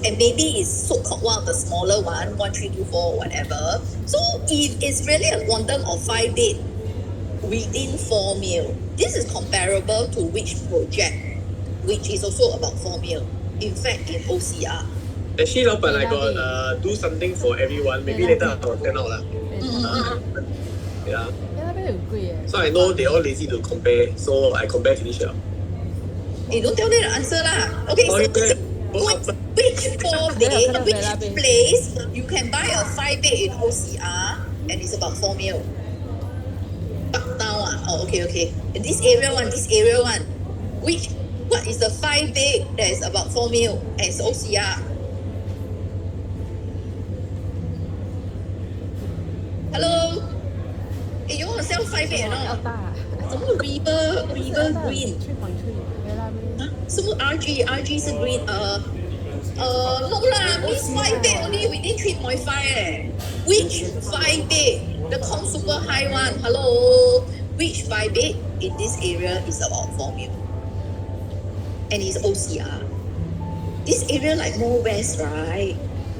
And maybe it's so-called one of the smaller one, 1324 whatever. So if it's really a quantum of 5-bed within 4 mil, this is comparable to which project, which is also about 4 mil. In fact, in OCR. Actually, Laoban, I got do something for everyone. Maybe later I'll turn out lah. Yeah. 那边很贵耶。 So I know they all lazy to compare, so I compare finish up. Hey, don't tell them the answer lah. Okay, so which 4-bed, which place you can buy a 5-bed in OCR and it's about 4 mil. Down okay. And this area one. What is the 5-bed that is about 4 mil and it's OCR? Hello? Hey, you want to sell 5-bed or not? 什么 River Green? 3.3 Villa Bay. 什么 RG 是 green? No lah, means 5-bed only within 3.5 eh. Which 5-bed? The Com Super High one. Hello? Which 5-bed in this area is about 4 mil? And it's OCR. This area like more west, right?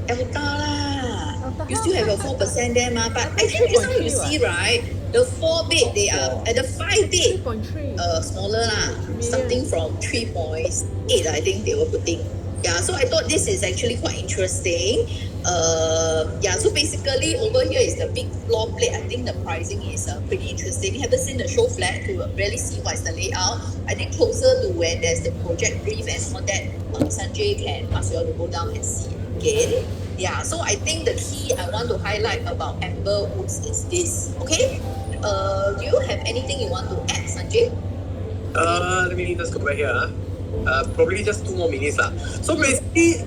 Elta lah. You still have your 4% there, ma. But actually, just now you see, right? The 4-bed, they are at the 5-bed, 3.3. smaller lah. Something from 3.8, I think they were putting. Yeah, so I thought this is actually quite interesting. So basically over here is the big floor plate. I think the pricing is pretty interesting. You haven't seen the show flat to really see what's the layout. I think closer to when there's the project brief and all that, Sanjay can ask you all to go down and see again. Yeah, so I think the key I want to highlight about Amber Woods is this. Okay, do you have anything you want to add, Sanjay? Let me just go back here. Probably just 2 more minutes lah. So basically,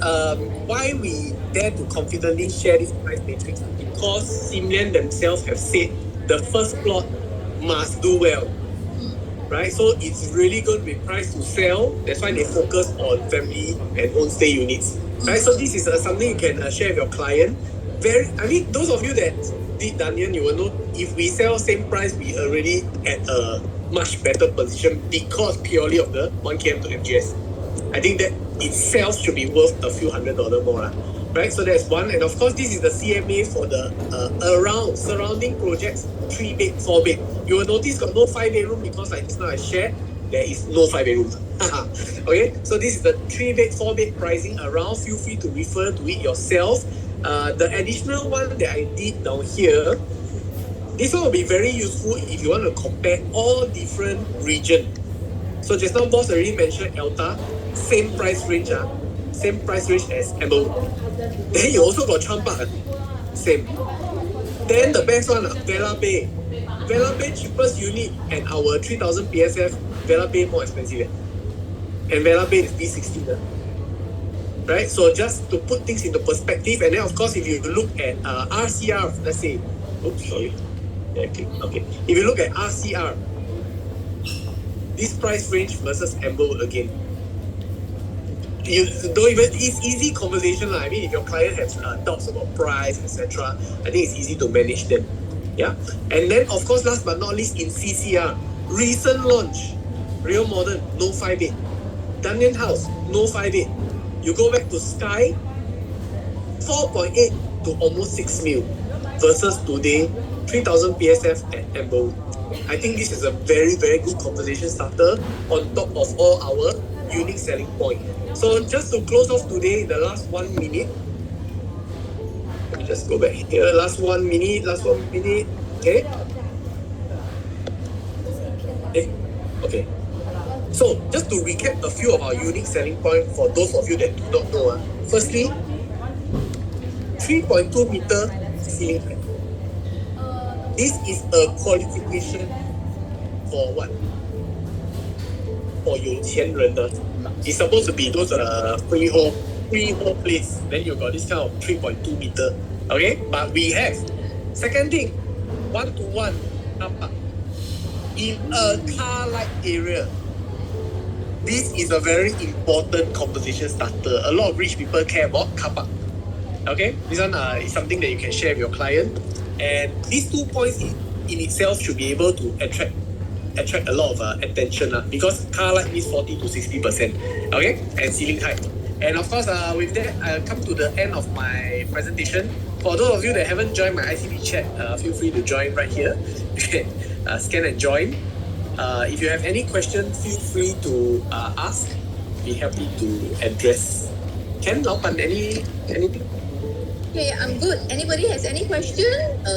why we dare to confidently share this price matrix because Simlian themselves have said the first plot must do well, right? So it's really going to be priced to sell. That's why they focus on family and own stay units, right? So this is something you can share with your client. Those of you that did Daniel, you will know if we sell same price, we already at a much better position because purely of the 1km to MGS. I think that itself should be worth a few $100 more, right? So that's one. And of course, this is the CMA for the around surrounding projects, 3-bed, 4-bed. You will notice got no 5-bedroom because like just now I shared, there is no 5-bedroom. Okay, so this is the 3-bed, 4-bed pricing around. Feel free to refer to it yourself. The additional one that I did down here, this one will be very useful if you want to compare all different regions. So just now boss already mentioned Elta, same price range as Amber. Then you also got Champa, same. Then the best one, Villa Bay. Villa Bay cheapest unit and our 3,000 PSF, Villa Bay more expensive. and Vela Bay is B16. Right? So just to put things into perspective, and then of course, if you look at RCR, let's say, oops, sorry. Yeah, okay. If you look at RCR, this price range versus Amberwood again, you don't even, it's easy conversation. I mean, if your client has doubts about price, etc., I think it's easy to manage them. Yeah. And then, of course, last but not least, in CCR, recent launch, Real Modern, no 5.8. Dunyan House, no 5.8. You go back to Sky, 4.8 to almost 6 mil versus today, 3,000 PSF at Amberwood. I think this is a very, very good conversation starter on top of all our unique selling point. So just to close off today, the last 1 minute, let me just go back here. Last 1 minute. Okay. Okay. So just to recap a few of our unique selling points for those of you that do not know. Firstly, 3.2 meter ceiling height. This is a qualification for what? For 有钱人的. It's supposed to be those freehold place. Then you got this kind of 3.2 meter. Okay? But we have. Second thing, 1-to-1 car park in a car-like area. This is a very important conversation starter. A lot of rich people care about car park. Okay? This one is something that you can share with your client. And these 2 points in itself should be able to attract a lot of attention because car light is 40 to 60%. Okay? And ceiling height. And of course, with that, I'll come to the end of my presentation. For those of you that haven't joined my ICB chat, feel free to join right here. You can scan and join. If you have any questions, feel free to ask. Be happy to address. Ken, Laupan, anything? Okay, I'm good. Anybody has any question?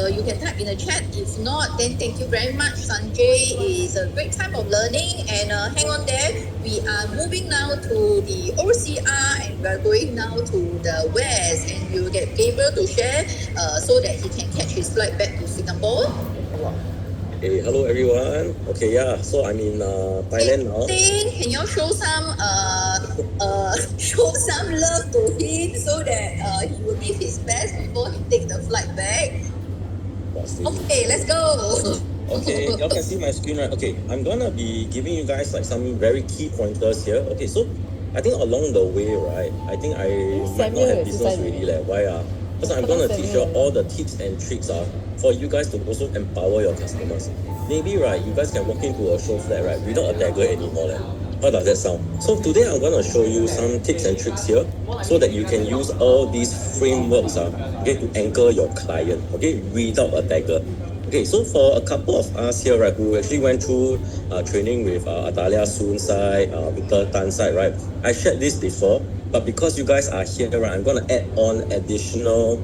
You can type in the chat. If not, then thank you very much, Sanjay. It's a great time of learning, and hang on there. We are moving now to the OCR, and we're going now to the West, and we will get Gabriel to share so that he can catch his flight back to Singapore. Hey, hello everyone. Okay, yeah. So I'm in Thailand now. Can you show some love to him so that he will give his best before he takes the flight back? Okay, let's go. Okay, y'all can see my screen, right? Okay, I'm gonna be giving you guys like some very key pointers here. Okay, so I think along the way, right, I think I might not have business really. Why? Because I'm gonna teach you all the tips and tricks for you guys to also empower your customers. Maybe, right, you guys can walk into a show flat, right, without a dagger anymore. How does that sound? So today I'm going to show you some tips and tricks here so that you can use all these frameworks okay, to anchor your client, okay, without a dagger. Okay, so for a couple of us here, right, who actually went through training with Adalia Soon side, Victor Tan side, right, I shared this before, but because you guys are here, right, I'm going to add on additional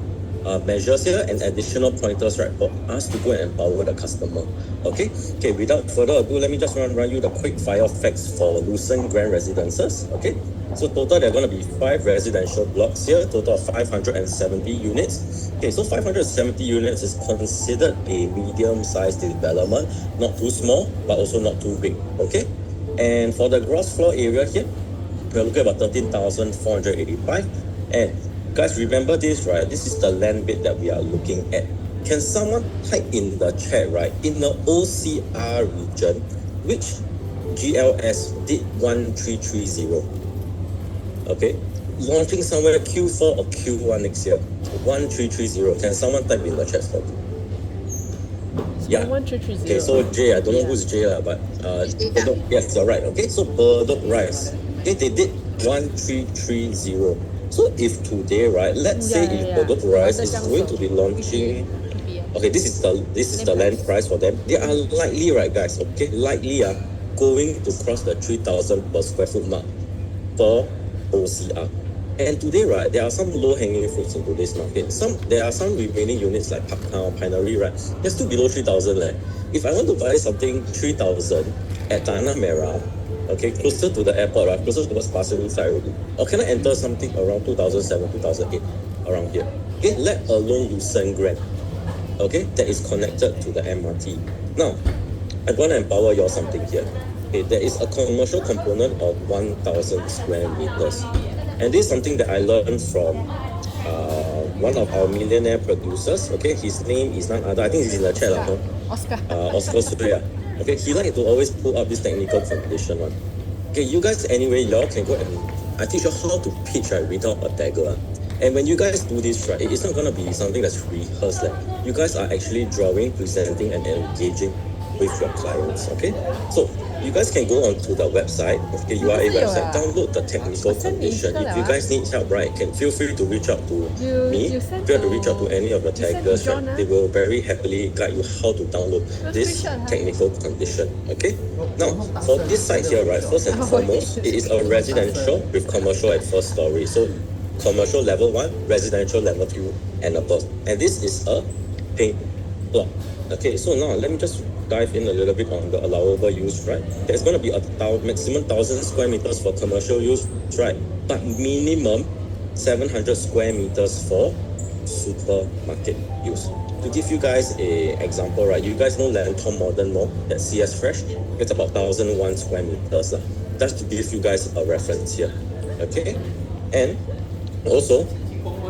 measures here and additional pointers, right, for us to go and empower the customer. Okay, without further ado, let me just run you the quick fire facts for Lucerne Grand Residences. Okay, so total there are going to be 5 residential blocks here, total of 570 units. Okay, so 570 units is considered a medium-sized development, not too small, but also not too big. Okay, and for the gross floor area here, we're looking at about 13,485. And guys, remember this, right? This is the land bid that we are looking at. Can someone type in the chat, right? In the OCR region, which GLS did 1330? Okay, launching somewhere Q4 or Q1 next year. 1330. Can someone type in the chat for me? Yeah. 1330. Okay, so Jay, I don't know who's Jay, but Bedok, yes, you're right. Okay, so Bedok Rise. Okay, they did 1330. So if today, right, let's say if Bedok Rise is going to be launching, okay, this is the land price for them. They are likely, right, guys, okay, likely going to cross the 3,000 per square foot mark for OCR. And today, right, there are some low-hanging fruits in today's market. There are some remaining units like Parktown, Pinery, right? They're still below 3,000. If I want to buy something 3,000 at Tanah Merah, okay, closer to the airport, right, closer towards Pasir Ris side already, or can I enter something around 2007, 2008, around here? Okay, let alone Lucerne Grand, okay, that is connected to the MRT. Now, I want to empower you all something here. Okay, there is a commercial component of 1,000 square meters. And this is something that I learned from one of our millionaire producers. Okay, his name is none other, I think he's in the chat, Oscar. Oscar Suria. Okay, he like to always pull up this technical condition one. Okay, you guys anyway, y'all can go and I teach you how to pitch right without a dagger. And when you guys do this right, it's not gonna be something that's rehearsed. Like you guys are actually drawing, presenting, and engaging with your clients. Okay, so you guys can go onto the website. Okay, URA website, download the technical condition. If you guys need help, right, can feel free to reach out to me. you Feel send free to reach out to to- any of the you send to taggers. John, Right, they will very happily guide you how to download this screenshot, huh? technical condition. Okay, now for this site here, right, first and foremost, it is a residential with commercial at first story. So commercial level 1, residential level 2 and above. And this is a pink block. Okay, so now let me just dive in a little bit on the allowable use, right? There's going to be a maximum 1,000 square meters for commercial use, right? But minimum 700 square meters for supermarket use. To give you guys a example, right? You guys know Lantom Modern Mall, that CS Fresh, it's about 1,001 square meters. Just to give you guys a reference here. Okay? And also,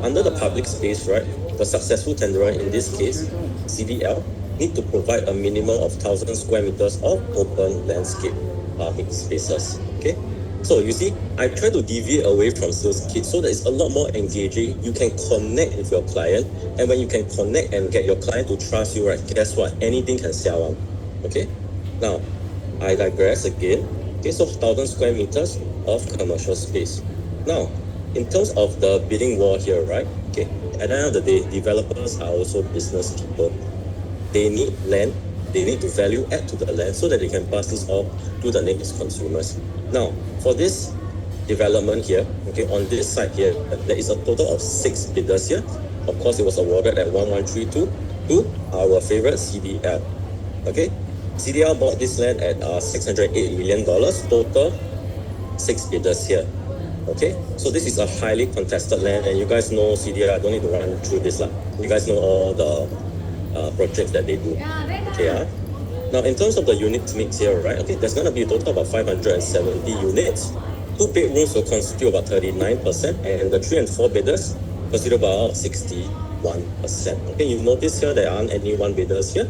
under the public space, right, the successful tenderer, in this case, CDL, need to provide a minimum of 1,000 square meters of open landscape public spaces. Okay? So you see, I try to deviate away from sales kit so that it's a lot more engaging. You can connect with your client, and when you can connect and get your client to trust you, right, guess what? Anything can sell on. Okay? Now, I digress again. Okay, so 1,000 square meters of commercial space. Now, in terms of the bidding war here, right? Okay, at the end of the day, developers are also business people. They need land, they need to value add to the land so that they can pass this off to the next consumers. Now, for this development here, okay, on this site here, there is a total of 6 bidders here. Of course, it was awarded at 1132 to our favorite CDL. Okay, CDL bought this land at $608 million, total 6 bidders here. Okay, so this is a highly contested land, and you guys know CDL, I don't need to run through this. You guys know all the projects that they do. Okay, now in terms of the unit mix here, right, okay, there's going to be a total of about 570 units. 2 bedrooms will constitute about 39%, and the 3 and 4 bidders constitute about 61%. Okay, you notice here there aren't any 1 bidders here.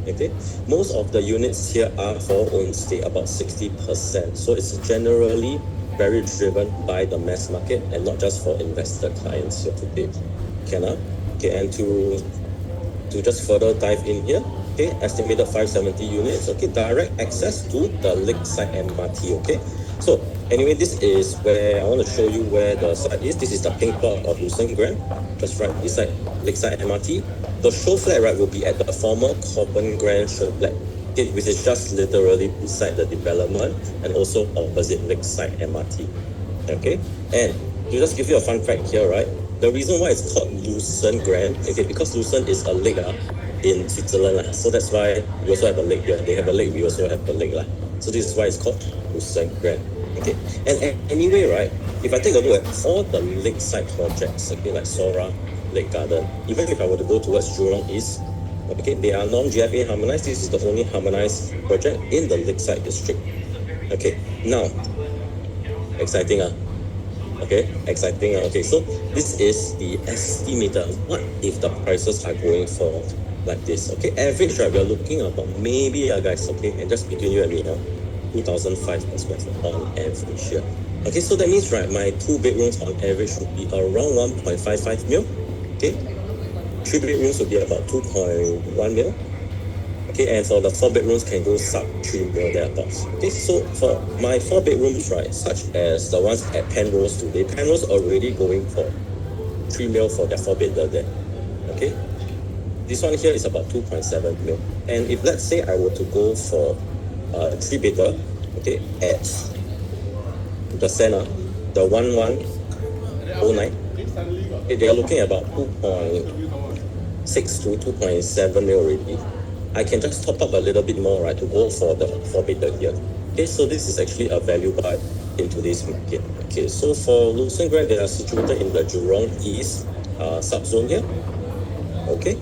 Okay, most of the units here are for own stay, about 60%. So it's generally very driven by the mass market and not just for investor clients here today. Okay, and to just further dive in here, okay, estimated 570 units, okay, direct access to the Lakeside MRT, okay. So anyway, this is where I want to show you where the site is. This is the pink plot of Lucerne Grand, just right beside Lakeside MRT. The show flat, right, will be at the former Corbin Grand show flat, okay, which is just literally beside the development and also opposite Lakeside MRT. Okay, and to just give you a fun fact here, right? The reason why it's called Lucerne Grand, okay, because Lucerne is a lake in Switzerland, so that's why we also have a lake here. They have a lake, we also have a lake, so this is why it's called Lucerne Grand. Okay, and anyway, right, if I take a look at all the lakeside projects, okay, like Sora, Lake Garden, even if I were to go towards Jurong East, okay, they are non-GFA harmonized. This is the only harmonized project in the Lakeside district. Okay, now, exciting, okay, exciting, okay, so this is the estimator. What if the prices are going for like this? Okay, average, right, we are looking about maybe, guys, okay, and just between you and me, 2,005 per square foot on average here. Okay, so that means, right, my 2 bedrooms on average would be around 1.55 mil. Okay, 3 bedrooms would be about 2.1 mil. Okay, and for the 4 bedrooms can go sub 3 mil thereabouts. Okay, so for my 4 bedrooms, right, such as the ones at Penrose today, Penrose already going for 3 mil for their 4 bedder there. Okay, this one here is about 2.7 mil. And if let's say I were to go for 3 bedder, okay, at the center, the 1109, okay, they are looking at about 2.6 to 2.7 mil already. I can just top up a little bit more, right, to go for the 4 bedder here. Okay, so this is actually a value buy in today's market. Okay, so for Lucerne Grand, they are situated in the Jurong East subzone here. Okay,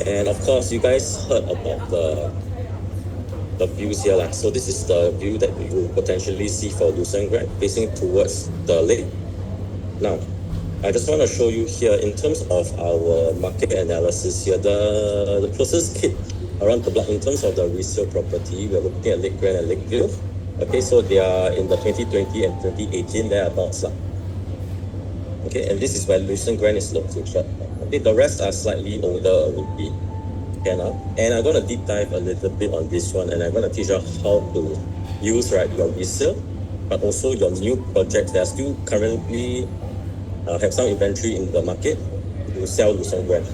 and of course, you guys heard about the the views here. So this is the view that we will potentially see for Lucerne Grand, facing towards the lake. Now, I just want to show you here in terms of our market analysis here, the closest hit around the block in terms of the resale property, we're looking at Lake Grand and Lakeville. Okay, so they are in the 2020 and 2018 thereabouts. Okay, and this is where Lucerne Grand is located. Okay, the rest are slightly older already. And I'm going to deep dive a little bit on this one, and I'm going to teach you how to use your resale, but also your new projects that are still currently have some inventory in the market to sell Lucerne Grand.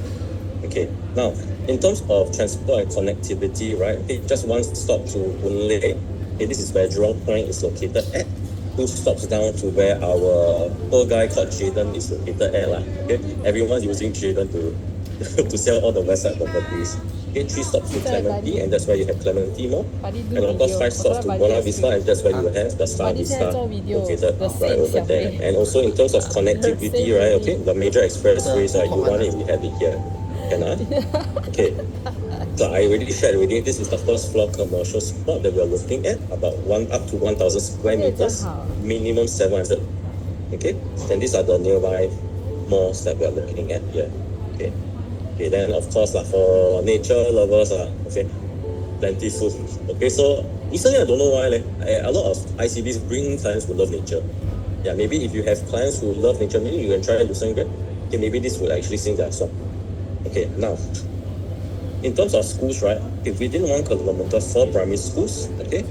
Okay, now in terms of transport and connectivity, right? Okay, just one stop to Boon Lay. Okay, this is where Jurong Point is located at. 2 stops down to where our poor guy called Jaden is located at. Okay, everyone's using Jaden to to sell all the Westside properties. Okay, 3 stops to Clementi, and that's where you have Clementi Mall. And of course 5 stops to Buona Vista, and that's where you have the Star Vista located right over there. And also in terms of connectivity, right? Okay, the major expressways, you want it, we have it here. Okay. So I already shared already. This is the first floor commercial spot that we are looking at, about up to 1,000 square meters, minimum 700. Okay, and these are the nearby malls that we are looking at here. Okay, then of course for nature lovers, okay, plenty food. Okay, so recently I don't know why a lot of ICBs bring clients who love nature. Yeah, maybe if you have clients who love nature, maybe you can try to do something. Okay, maybe this will actually sing their song. Okay, now in terms of schools, right? Okay, within 1 kilometer, 4 primary schools. Okay.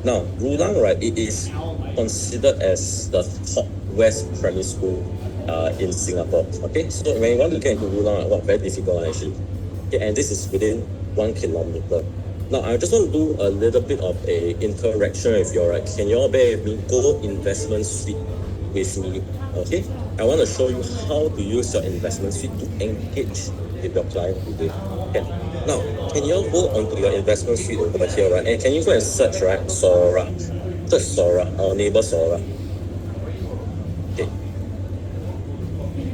Now, Rulang, right? It is considered as the top West primary school in Singapore. Okay, so when you want to get into Rulang, very difficult actually. Okay, and this is within 1 kilometer. Now, I just want to do a little bit of a interaction with you, right? Can you all bear with me? Go investment suite with me. Okay, I want to show you how to use your investment suite to engage with your client today. Okay. Now, can you all go onto your investment suite over here, right? And can you go and search, right? Sora. Search Sora, our neighbor Sora. Okay.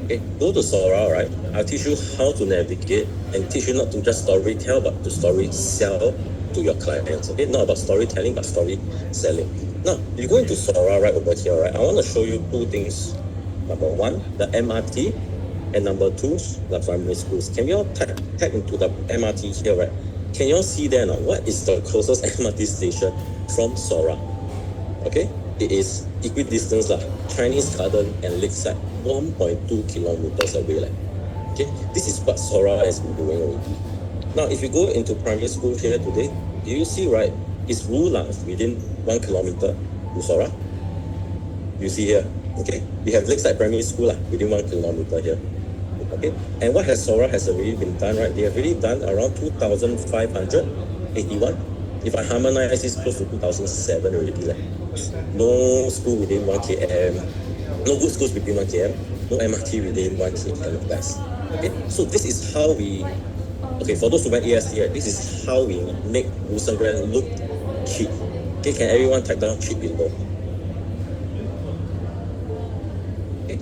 Okay, go to Sora, right? I'll teach you how to navigate and teach you not to just story tell, but to story sell to your clients. Okay, not about storytelling, but story selling. Now, you go into Sora right over here, right? I want to show you 2 things. Number 1, the MRT, and number 2, the primary schools. Can you all tap into the MRT here, right? Can you all see there now? What is the closest MRT station from Sora? Okay, it is equidistance Chinese Garden and Lakeside, 1.2 kilometers away. Okay, this is what Sora has been doing already. Now, if you go into primary school here today, do you see, right? It's Rulang within 1 kilometer to Sora. You see here, okay? We have Lakeside Primary School within 1 kilometer here. Okay, and what has Sora has already been done, right? They have already done around 2,581. If I harmonize, it's close to 2007 already. No school within 1 km, no good schools within 1 km, no MRT within 1 km, guys. Okay, so this is how we, okay, for those who went ASD, right, this is how we make Lucerne Grand look cheap. Okay, can everyone type down cheap below? Okay.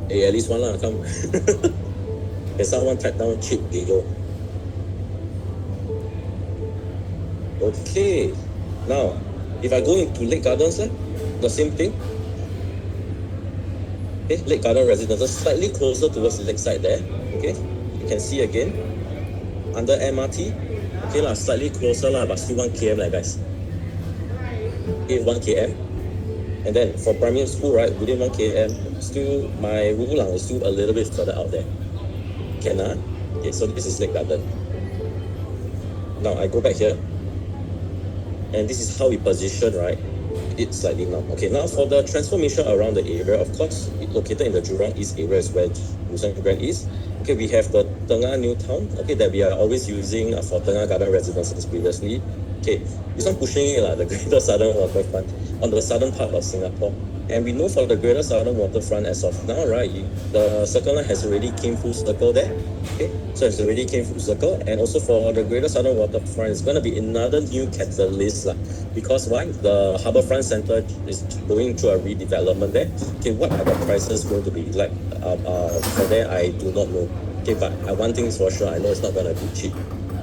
Hey, at least one lah, come. Can someone type down cheap below? Okay, now if I go into Lake Gardens, the same thing. Okay, Lake Garden Residences, slightly closer towards the lakeside there. Okay, you can see again under MRT. Okay, slightly closer but still 1 km guys. Okay, 1 km. And then for primary school, right, within 1 km, still my Rulang is still a little bit further out there. Okay, so this is Lake Garden. Now I go back here. And this is how we position, right, it slightly now. Okay, now for the transformation around the area, of course, it's located in the Jurong East area is where Lucerne Grand is. Okay, we have the Tengah New Town, okay, that we are always using for Tengah Garden Residences previously. Okay, this one pushing it, the Greater Southern Waterfront on the southern part of Singapore. And we know for the Greater Southern Waterfront as of now, right, the Circle Line has already came full circle there. Okay, so it's already came full circle. And also for the Greater Southern Waterfront, it's going to be another new catalyst. Because why? The Harbourfront Centre is going through a redevelopment there. Okay, what are the prices going to be like? For there, I do not know. Okay, but one thing is for sure, I know it's not gonna be cheap.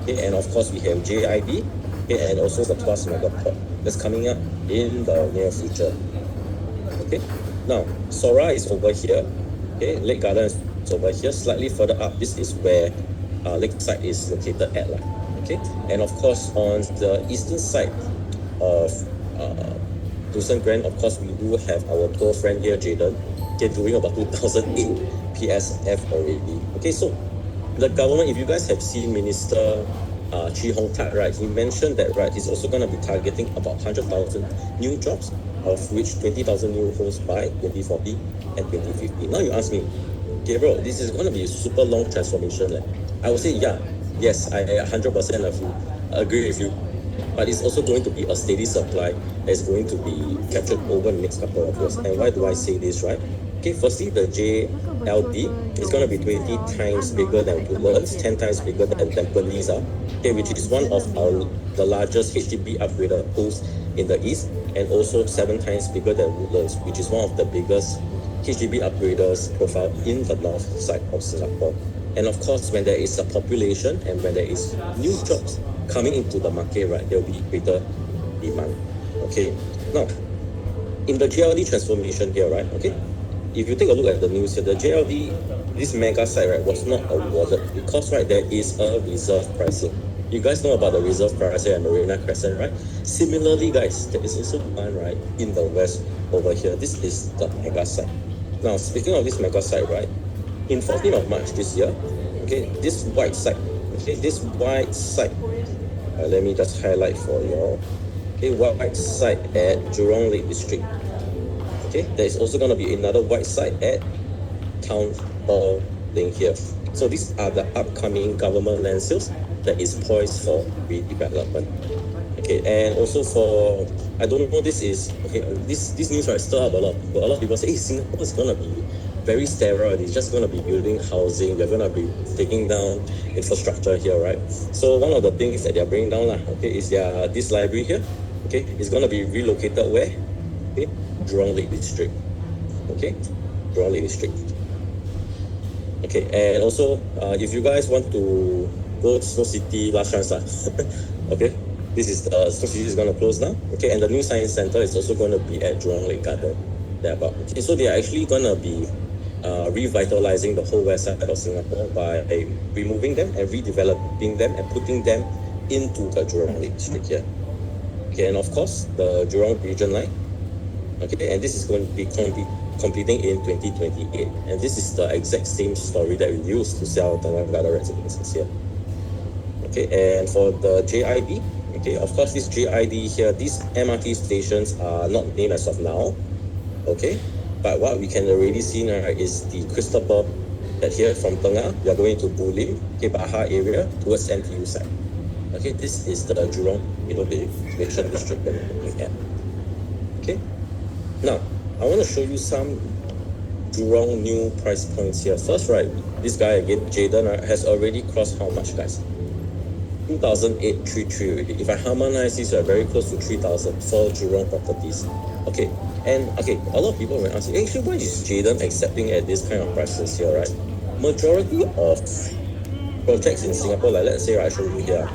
Okay, and of course we have JIB, okay, and also the Tuas Megaport that's coming up in the near future. Okay, now Sora is over here. Okay, Lake Garden is over here. Slightly further up, this is where Lakeside is located at. Okay, and of course on the eastern side of Dusan Grand, of course we do have our poor friend here, Jaden. Okay, doing about 2008 PSF already. Okay, so the government, if you guys have seen Minister Chee Hong Tat, right, he mentioned that, right, he's also going to be targeting about 100,000 new jobs, of which 20,000 new homes by 2040 and 2050. Now you ask me, Gabriel, this is going to be a super long transformation. I would say, yeah, yes, I 100% agree with you. But it's also going to be a steady supply that's going to be captured over the next couple of years. And why do I say this, right? Okay, firstly, the JLD is going to be 20 times bigger than Woodlands, 10 times bigger than Tampines, okay, which is one of the largest HDB upgrader pools in the east, and also 7 times bigger than Woodlands, which is one of the biggest HDB upgraders profile in the north side of Singapore. And of course, when there is a population and when there is new jobs coming into the market, right, there will be greater demand. Okay, now in the JLD transformation here, right, okay, if you take a look at the news here, the JLD, this mega site, right, was not awarded because, right, there is a reserve pricing. You guys know about the reserve pricing at Marina Crescent, right? Similarly, guys, there is also one, right, in the west over here. This is the mega site. Now, speaking of this mega site, right, in 14th of March this year, okay, this white site, okay, this white site, let me just highlight for you all. Okay, white site at Jurong Lake District. Okay, there is also going to be another white site at Town Hall Lane here. So these are the upcoming government land sales that is poised for redevelopment. Okay, and also for, I don't know, this is, okay, this news, right, stir up a lot of people. A lot of people say, hey, Singapore is going to be very sterile. It's just going to be building housing. They're going to be taking down infrastructure here, right? So one of the things that they're bringing down, okay, is this library here. Okay, it's going to be relocated where? Okay, Jurong Lake District. Okay, Jurong Lake District. Okay, and also, if you guys want to go to Snow City, last chance, okay, this is the Snow City is going to close now. Okay, and the new science center is also going to be at Jurong Lake Garden. Okay, so they are actually going to be revitalizing the whole west side of Singapore by removing them and redeveloping them and putting them into the Jurong Lake District here. Okay, and of course, the Jurong Region Line. Okay, and this is going to be completing in 2028. And this is the exact same story that we used to sell Tengah Garden residences here. Okay, and for the JID, okay, of course, this JID here, these MRT stations are not named as of now. Okay, but what we can already see now is the crystal ball that here from Tengah, we are going to Bulim, okay, Baha area towards NTU side. Okay, this is the Jurong Innovation District that we're looking at. Okay, now I want to show you some Jurong new price points here. First, right, this guy again, Jaden, has already crossed how much, guys? 2,833 already. If I harmonize these, are very close to 3,000 for Jurong properties. Okay, and okay, a lot of people will ask, actually, why is Jaden accepting at this kind of prices here, right? Majority of projects in Singapore, like let's say, I show you here,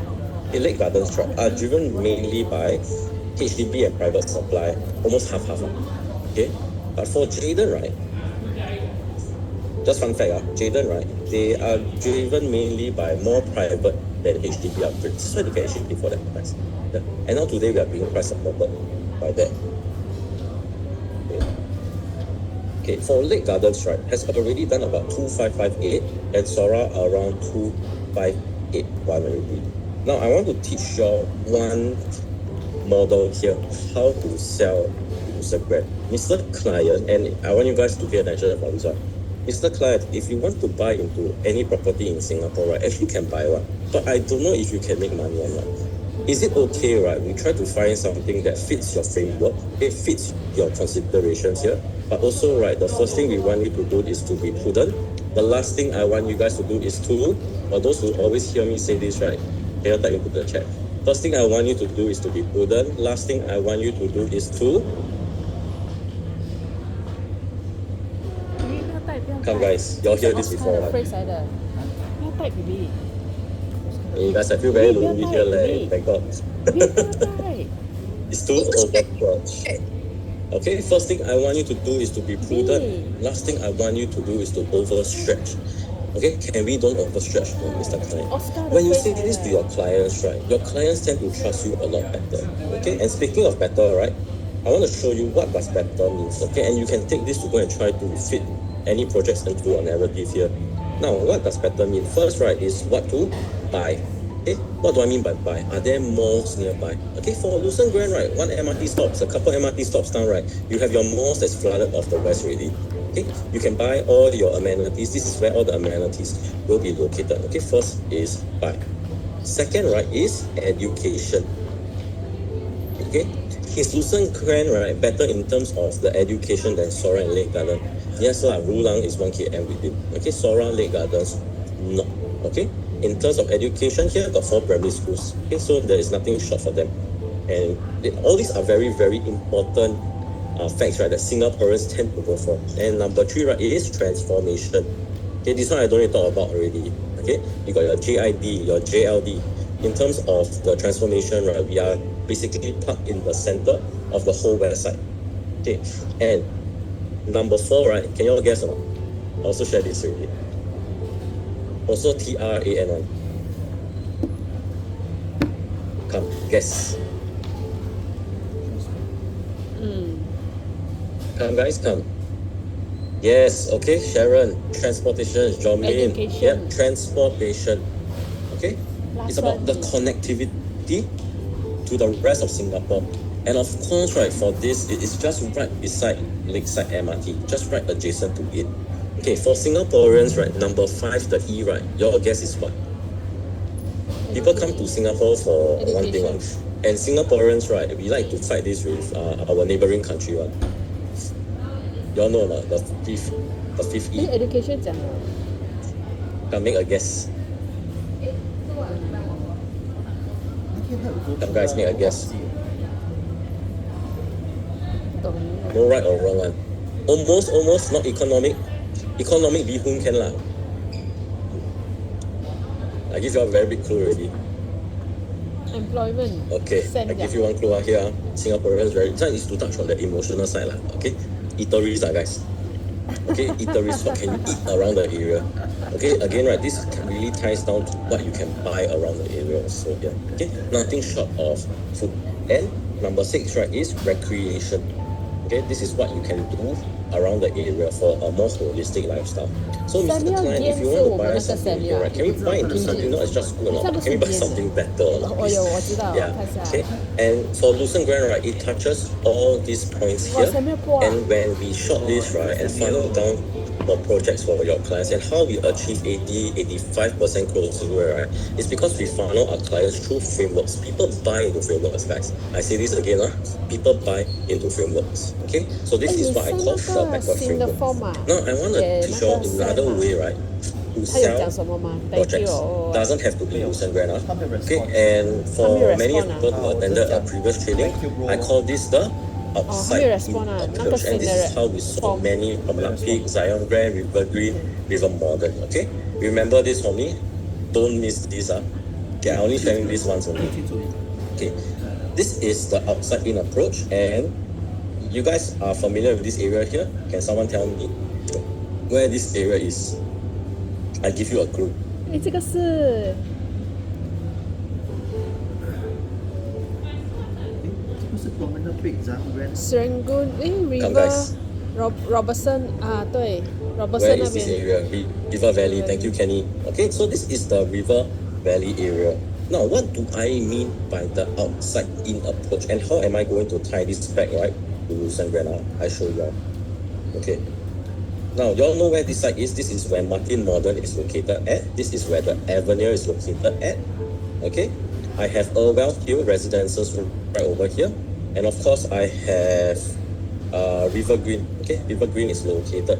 Lake Gardens are driven mainly by HDB and private supply, almost half-half. Okay, but for Jaden, right, just fun fact, Jaden, right, they are driven mainly by more private than HDB upgrades. That's why they can actually pay for that price. Yeah. And now today we are being price supported by that. Okay, for Lake Gardens, right, has already done about 2,558 and Sora around 2,581 already. Now I want to teach you one model here, how to sell user grant. Mr. Client, and I want you guys to pay attention for this one. Mr. Client, if you want to buy into any property in Singapore, right, actually can buy one. But I don't know if you can make money on one. Is it okay, right? We try to find something that fits your framework, it fits your considerations here. But also, right, the first thing we want you to do is to be prudent. The last thing I want you guys to do is to, or those who always hear me say this, right, here, type into the chat. First thing I want you to do is to be prudent. Last thing I want you to do is to come, guys. Y'all hear this before, right? right, baby. Hey, guys, I feel very Hey, lonely we're here, right, like, thank God. We're right. It's too overstretched. Okay, first thing I want you to do is to be prudent. Last thing I want you to do is to overstretch. Okay, can we don't overstretch, Mr. Client? Oscar When you the say face this like to that. your clients, right, your clients tend to trust you a lot better. Okay, and speaking of better, right, I want to show you what does better means. Okay, and you can take this to go and try to fit any projects into your narrative here. Now, what does better mean? First, right, is what to buy. Okay, what do I mean by buy? Are there malls nearby? Okay, for Lucerne Grand, right, one MRT stops, a couple MRT stops down, right, you have your malls that's flooded off the west already. Okay, you can buy all your amenities. This is where all the amenities will be located. Okay, first is buy. Second, right, is education. Okay, is Lucerne Grand, right, better in terms of the education than Sora and Lake Garden? Yes, lah, Rulang is 1 km within. Okay, Sora, Lake Gardens, not. Okay, in terms of education, here got 4 primary schools. Okay, so there is nothing short for them. And all these are very, very important facts, right, that Singaporeans tend to go for. And number 3, right, is transformation. Okay, this one I don't need to talk about already. Okay, you got your JID, your JLD. In terms of the transformation, right, we are basically plugged in the center of the whole west side. Okay, and number 4, right, can you all guess or not? I also share this already. Also TRAN1. Come, guess. Come, guys, come. Yes, okay, Sharon. Transportation is Jomlin. Education. Yeah, transportation. Okay? It's about the connectivity to the rest of Singapore. And of course, right, for this, it is just right beside Lakeside MRT, just right adjacent to it. Okay, for Singaporeans, right, number 5, the E, right, your guess is what? People come to Singapore for one thing, and Singaporeans, right, we like to fight this with our neighboring country, one. You all know about the fifth E. Education 讲了 Can make a guess. Come, guys, make a guess. 懂 No right or wrong one. Almost not economic. Economic bihun can lah. I give you a very big clue already. employment. Okay, Send I give you one clue here. Singaporeans very. This one is to touch on the emotional side lah. Okay, eateries lah, guys. Okay, eateries. What can you eat around the area? Okay, again, right, this really ties down to what you can buy around the area also here. Okay, nothing short of food. And number 6, right, is recreation. Okay, this is what you can do around the area for a more holistic lifestyle. So, Mr. Samuel Client, if you Yen want to buy 是我们那个 something Samuel here, right, can we buy into something not as just good or not, but can we buy something better or not? 哦哟，我知道， Yeah, 看一下。 okay. And for Lucerne Grand, right, it touches all these points here. Samuel Poh. And when we shortlist, right, and funnel down the projects for your clients and how we achieve 80-85% closing rate, right, it's because we funnel our clients through frameworks. People buy into frameworks, guys. I say this again, people buy into frameworks. Okay, so this is what I call short backward framework. Now I want to teach you another way, right, to 他有 sell 讲什么吗 ？Thank projects. you. Doesn't have to be Lucerne Grand. Okay, and for many of people who attended a previous training, I call this the outside in respond ah. approach. And this is how we saw many Promenade Peak, Zion Grand, River Green, River Modern. Okay, remember this for me. Don't miss this. Okay, I'm only sharing this once only. Okay, this is the outside in approach, and you guys are familiar with this area here. Can someone tell me where this area is? I give you a clue. 诶，这个是不是 Promenade Peak Zion Serangoon Come, River guys. Robertson 啊，对 Where Robertson 那 is this 边。 area? River Valley. Thank you, Kenny. Okay, so this is the River Valley area. Now, what do I mean by the outside in approach, and how am I going to tie this back, right, to Lucerne Grand? I show you. Okay. Now, you all know where this site is. This is where Martin Modern is located at. This is where the Avenue is located at. Okay. I have Irwell Hill Residences right over here, and of course, I have River Green. Okay, River Green is located.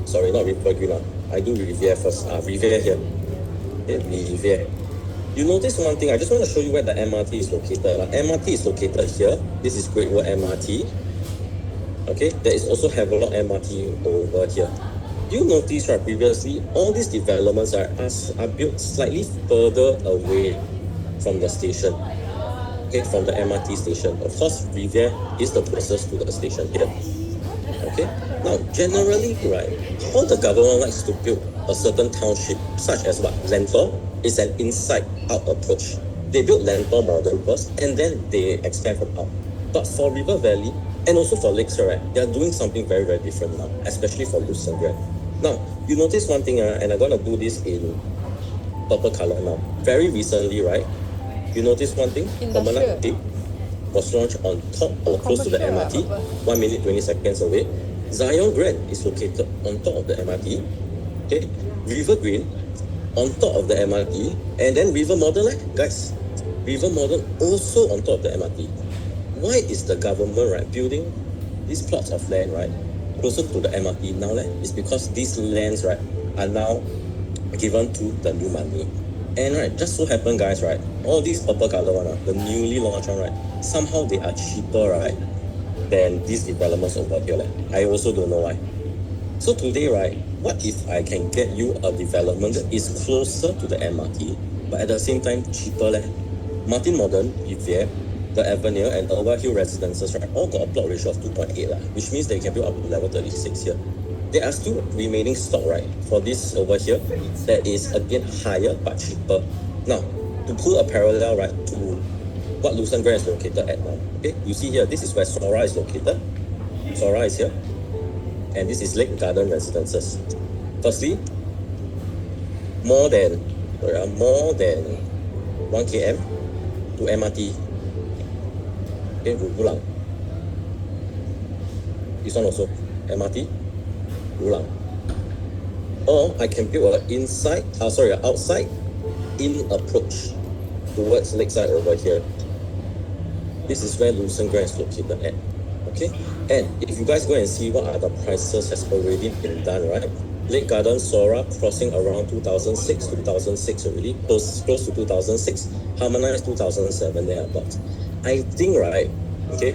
Sorry, not River Green. I do Riviera first. Riviera here. Okay, Riviera. You notice one thing, I just want to show you where the MRT is located. MRT is located here. This is Great World MRT. Okay, there is also Havelock MRT over here. you notice right previously all these developments are built slightly further away from the station. Okay, from the MRT station. Of course, Riviere is the closest to the station here. Okay. Now, generally, right, how the government likes to build a certain township, such as what Lentor, is an inside-out approach. They build Lentor model first, and then they expand from out. But for River Valley and also for Lakeside, right, they are doing something very, very different now, especially for Lucerne Grand. Now, you notice one thing, and I'm gonna do this in purple color now. Very recently, right, you notice one thing? Promenade Peak was launched on top or close to the MRT, 1 minute 20 seconds away. Zion Grand is located on top of the MRT. Okay, River Green on top of the MRT, and then River Modern, guys. River Modern also on top of the MRT. Why is the government right building these plots of land right closer to the MRT now? It's because these lands right are now given to the new money. And right, just so happen, guys, right, all these purple color one, the newly launched one, right, somehow they are cheaper, right, than these developments over here. I also don't know why. So today, right, what if I can get you a development that is closer to the MRT, but at the same time cheaper? Martin Modern, Riviere, the Avenue, and Irwell Hill Residences, right, all got a plot ratio of 2.8, which means they can build up to level 36 here. There are still remaining stock, right, for this over here that is again higher but cheaper. Now, to pull a parallel, right, to what Lucerne Grand is located at now. Okay, you see here, this is where Sora is located. Sora is here, and this is Lake Garden Residences. Firstly, more than 1 km to MRT. Okay, Rulang. This one also MRT. Rulang. Or I can build an outside in approach towards Lakeside over here. This is where Lucerne Grand is located at. Okay, and if you guys go and see what are the prices has already been done, right? Lake Garden Sora crossing around 2006 already, close to 2006. Harmonize 2007 thereabouts. I think, right, okay,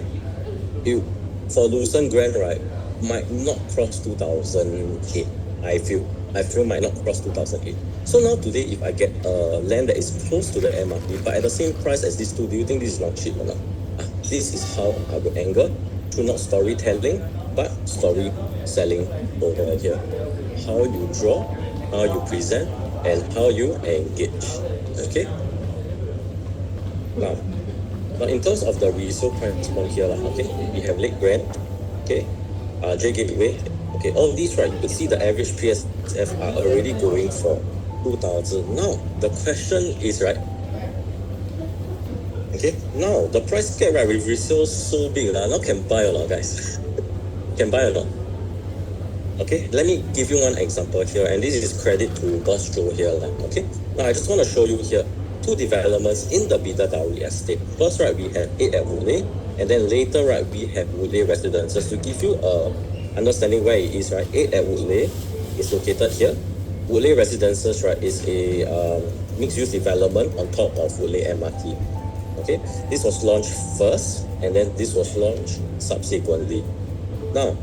for Lucerne Grand, right, might not cross 2008. I feel might not cross 2008. So now today, if I get land that is close to the MRT, but at the same price as these two, do you think this is not cheap or not? This is how I would angle through not storytelling, but story selling over here. How you draw, how you present, and how you engage. Okay. Now in terms of the resale price point here, okay, we have Lake Grand, okay, J Gateway, okay, all these, right, you can see the average PSF are already going for 2,000. Now the question is, right, okay, now the price gap, right, with resale so big, now can buy or not, guys? Can buy or not? Okay, let me give you one example here, and this is credit to Boss Joe here. Okay, now I just want to show you here two developments in the Bidadari estate. First, right, we have 8 at Woodleigh, and then later, right, we have Woodleigh Residences. To give you a understanding where it is, right, 8 at Woodleigh is located here. Woodleigh Residences, right, is a mixed-use development on top of Woodleigh MRT. Okay, this was launched first, and then this was launched subsequently. Now,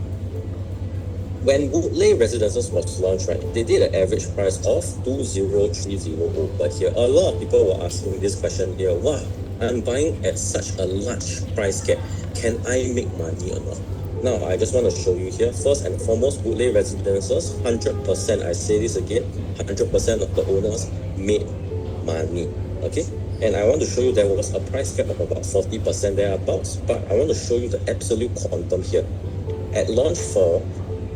when Woodleigh Residences was launched, right, they did an average price of 2,030 over here. A lot of people were asking this question here. Wow, I'm buying at such a large price gap. Can I make money or not? Now, I just want to show you here. First and foremost, Woodleigh Residences, 100%, I say this again, 100% of the owners made money. Okay? And I want to show you there was a price gap of about 40% thereabouts, but I want to show you the absolute quantum here. At launch for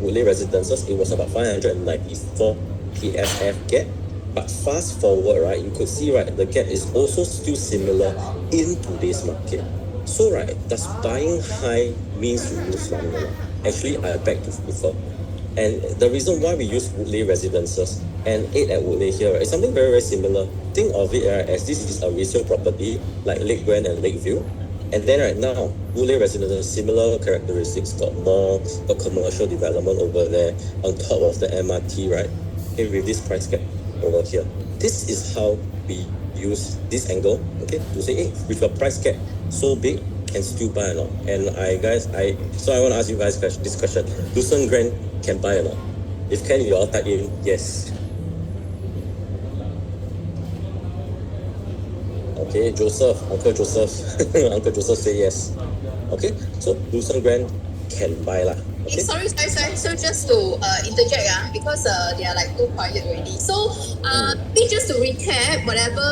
Woodleigh Residences, it was about 594 PSF gap, but fast forward, right, you could see, right, the gap is also still similar in today's market. So, right, does buying high means you lose money? Actually, I beg to differ. And the reason why we use Woodleigh Residences and 8 at Woodleigh here, right, is something very, very similar. Think of it, right, as this is a resale property like Lake Grand and Lakeview. And then right now, Woodleigh Residences, similar characteristics, got more a commercial development over there on top of the MRT, right? Okay, with this price gap over here. This is how we use this angle, okay, to say, hey, with a price gap so big, can still buy or not? And I want to ask you guys this question: Lucerne Grand can buy or not? If can, you all type in yes. Okay, Joseph, Uncle Joseph. Uncle Joseph say yes. Okay, so Lucerne Grand can buy lah. Okay. Sorry. So just to interject, because they are like too quiet already. So just to recap whatever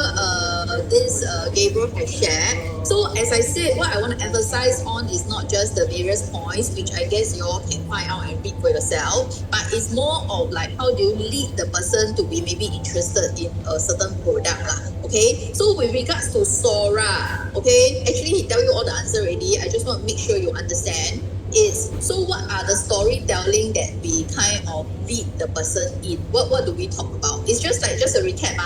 this Gabriel has shared. So as I said, what I want to emphasize on is not just the various points, which I guess you all can find out and read for yourself, but it's more of like how do you lead the person to be maybe interested in a certain product lah. Okay, so with regards to Sora, okay, actually he tell you all the answer already. I just want to make sure you understand. So what are the storytelling that we kind of lead the person in? What do we talk about? It's just a recap.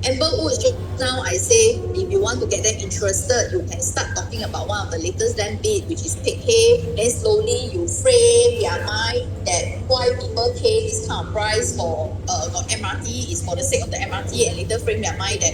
Amber Woods, just now I say if you want to get them interested, you can start talking about one of the latest land bid, which is PK. Then slowly you frame their mind that why people pay this kind of price for got MRT is for the sake of the MRT, and later frame their mind that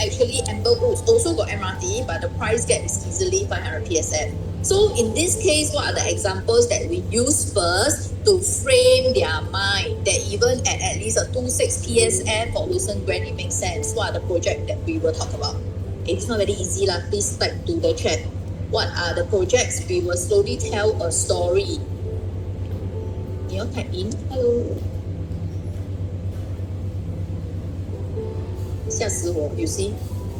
actually Amber Woods also got MRT, but the price gap is easily 500 PSF. So in this case, what are the examples that we use first to frame their mind that even at least a 26 PSF for Lucerne Grand, it makes sense? What are the projects that we will talk about? It's not very easy lah. Please type to the chat. What are the projects? We will slowly tell a story. You all type in. Hello. 吓死我, you see?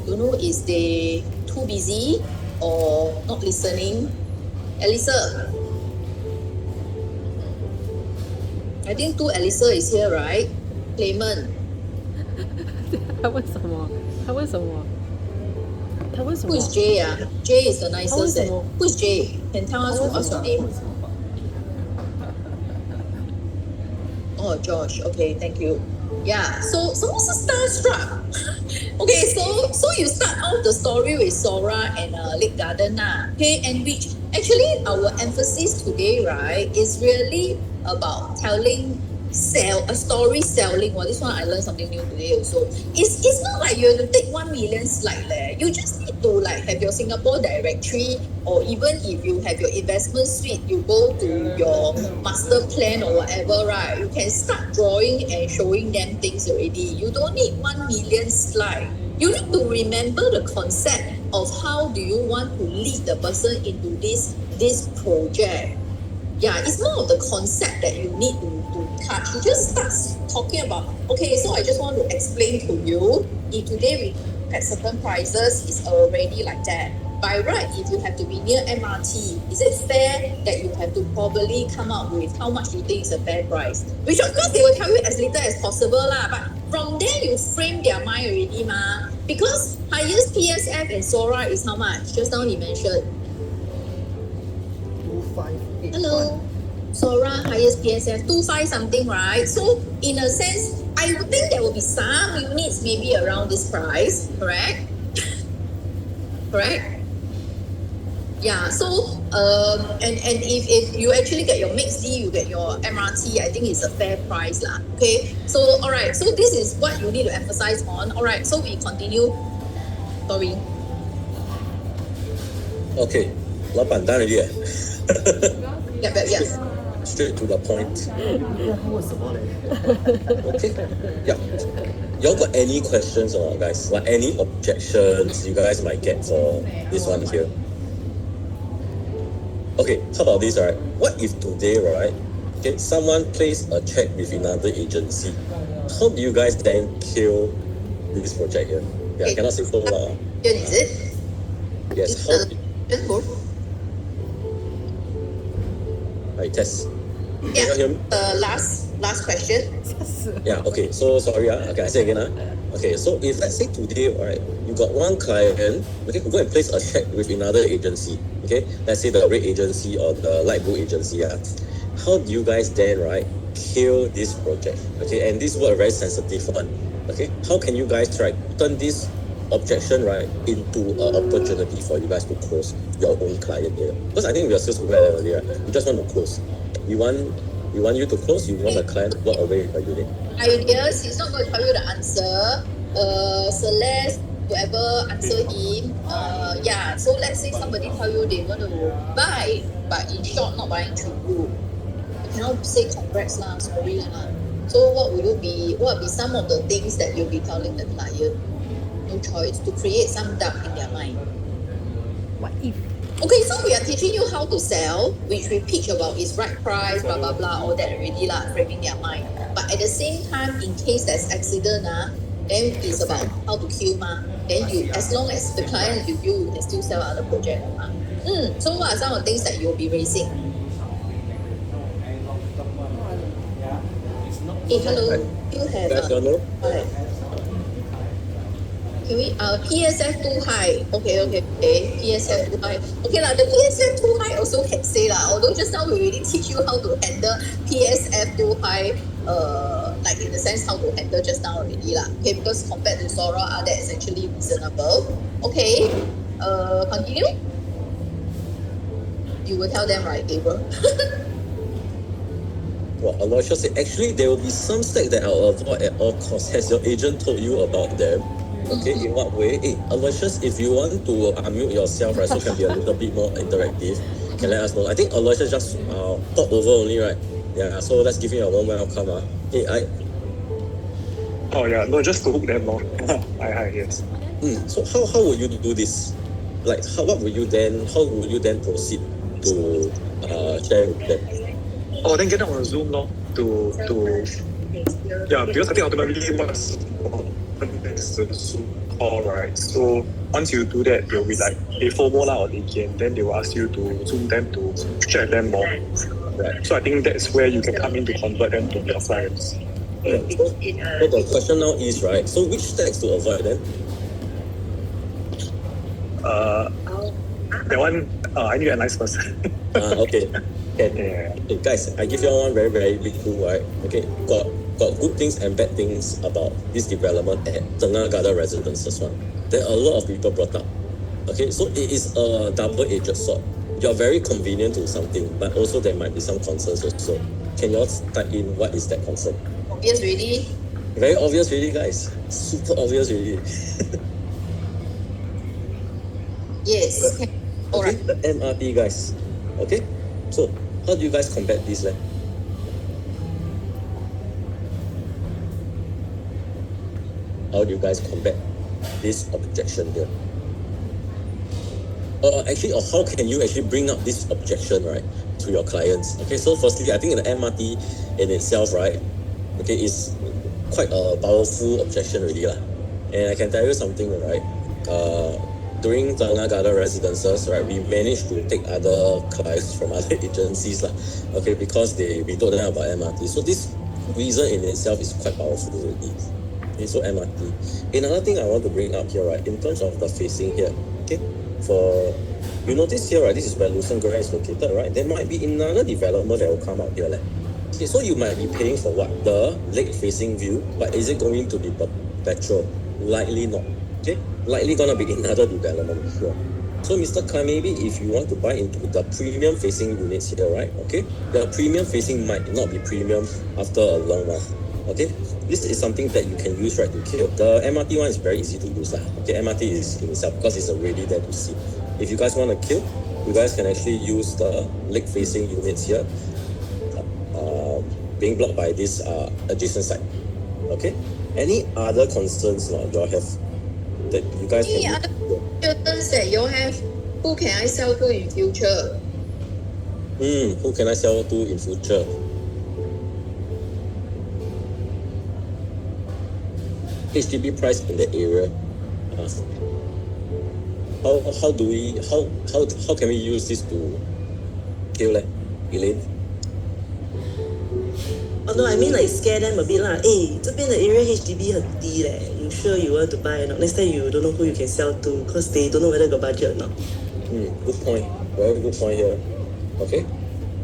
Don't know is they too busy or not listening. Elisa, I think two Elisa is here, right? Clayman. 他问什么？ Who is Jay? Jay is the 他问 nicest. 什么？ Who is Jay? Can tell us what's your name? Oh, Josh. Okay, thank you. Yeah, so what's the starstruck? Okay, so you start out the story with Sora and Lake Garden, okay, and which actually our emphasis today, right, is really about a story selling. Well, this one I learned something new today also. It's not like you have to take 1 million slide there. You just need to like have your Singapore directory, or even if you have your investment suite, you go to your master plan or whatever, right? You can start drawing and showing them things already. You don't need 1 million slide. You need to remember the concept of how do you want to lead the person into this project. Yeah, it's more of the concept that you need to touch. You just start talking about, okay, so I just want to explain to you, if today we at certain prices, it's already like that. By right, if you have to be near MRT, is it fair that you have to probably come up with how much you think is a fair price? Which of course they will tell you as little as possible lah, but from there you frame their mind already ma. Because highest PSF and Sora is how much? Just now you mentioned. 2581. Hello. Sora highest PSF 25 something, right? So in a sense, I would think there will be some units maybe around this price, correct? Correct? Yeah, so and if you actually get your mixed D, you get your MRT, I think it's a fair price lah. Okay, so alright, so this is what you need to emphasize on. Alright, so we continue. Sorry. Okay, 老板 done already. Yes. Straight to the point. 他问什么嘞？ Okay. Yeah. Y'all got any questions or not, guys? Like any objections you guys might get for this one here? Okay, how about this, right? What if today, right, okay, someone placed a check with another agency? How do you guys then kill this project here? Yeah, I cannot say so loud. Is it? Yes, how do Just go. I test? Can you Yeah. hear me? Last question. Yeah, okay, so sorry, okay, I say again. Okay, so if let's say today, right, you got one client, okay, go and place a check with another agency, okay, let's say the red agency or the light blue agency, how do you guys then, right, kill this project, okay, and this is a very sensitive one, okay, how can you guys try turn this objection, right, into an opportunity for you guys to close your own client here? Because I think we are still spoken earlier, we just want to close. We want you to close, you want the client to walk away with a unit. Ideas, he's not going to tell you the answer. Celeste, whoever answer him, yeah, so let's say somebody tell you they want to buy, but in short, not buying through you. You cannot say congrats lah, sorry lah. So what will be some of the things that you'll be telling the client? No choice, to create some doubt in their mind. What if? Okay, so we are teaching you how to sell, which we pitch about is right price, blah blah blah, all that already lah, framing their mind. But at the same time, in case there's accident, then it's about how to kill Then you, as long as the client is with you, you can still sell other project So what are some of the things that you'll be raising? Hey, hello. You have That's your no? hi. Can we PSF too high? Okay. PSF too high. Okay lah, the PSF too high also can say lah. Although just now we already teach you how to handle PSF too high. Like in the sense how to handle just now already lah. Okay, because compared to Sora, that is actually reasonable. Okay. Continue. You will tell them, right, Gabriel? Well, Aloysius said, actually, there will be some stacks that I'll avoid at all costs. Has your agent told you about them? Okay, in what way? Hey, Aloysius, if you want to unmute yourself, right, so can be a little bit more interactive, can let us know. I think Aloysius just talked over only, right? Yeah, so let's give him a warm welcome. Hey, Oh yeah, no, just to hook them on. Hi, yes. So how would you do this? Like, how would you then proceed to share with them? Oh, then get them on Zoom, no? Yeah, because I think ultimately what's is the Zoom call, right? So once you do that, they'll be like, they FOMO lah or they can, then they will ask you to Zoom them to share them more. Right. So I think that's where you can come in to convert them to your clients. Yeah. So the question now is, right, so which stacks to avoid then? That one, I need a nice person. Okay. Yeah. Okay, guys, I give you one very, very big clue, right? Okay, got good things and bad things about this development at Tengah Garden Residences one. There are a lot of people brought up. Okay, so it is a double-edged sword. You're very convenient to something, but also there might be some concerns also. Can you all type in what is that concern? Obvious really. Very obvious really, guys. Super obvious really. Yes. Okay, Alright. the MRT, guys. Okay, so how do you guys combat this then? How do you guys combat this objection here? Actually, or how can you actually bring up this objection, right, to your clients? Okay, so firstly, I think in the MRT in itself, right, okay, is quite a powerful objection really lah. And I can tell you something, right, during Tengah Garden Residences, right, we managed to take other clients from other agencies lah, okay, because we told them about MRT. So this reason in itself is quite powerful already. Okay, so MRT. Another thing I want to bring up here, right, in terms of the facing here, okay, for, you notice here, right, this is where Lucerne Grand is located, right? There might be another development that will come out here. Okay, so you might be paying for what? The lake-facing view, but is it going to be perpetual? Likely not. Okay, likely gonna be another development here. So Mr. Kai, maybe if you want to buy into the premium facing units here, right? Okay, the premium facing might not be premium after a long while. Okay, this is something that you can use, right, to kill. The MRT one is very easy to use. Okay, MRT is in itself because it's already there to see. If you guys want to kill, you guys can actually use the lake facing units here, being blocked by this adjacent site. Okay, any other concerns you all have that you guys Any can other questions that you have? Who can I sell to in future? who can I sell to in future? HDB price in the area. How can we use this to kill Elaine? Oh no, I mean like scare them a bit lah. 这边的 area HDB 很低leh. You sure you want to buy or not? Next time you don't know who you can sell to because they don't know whether got budget or not. Good point. Very good point here. Okay.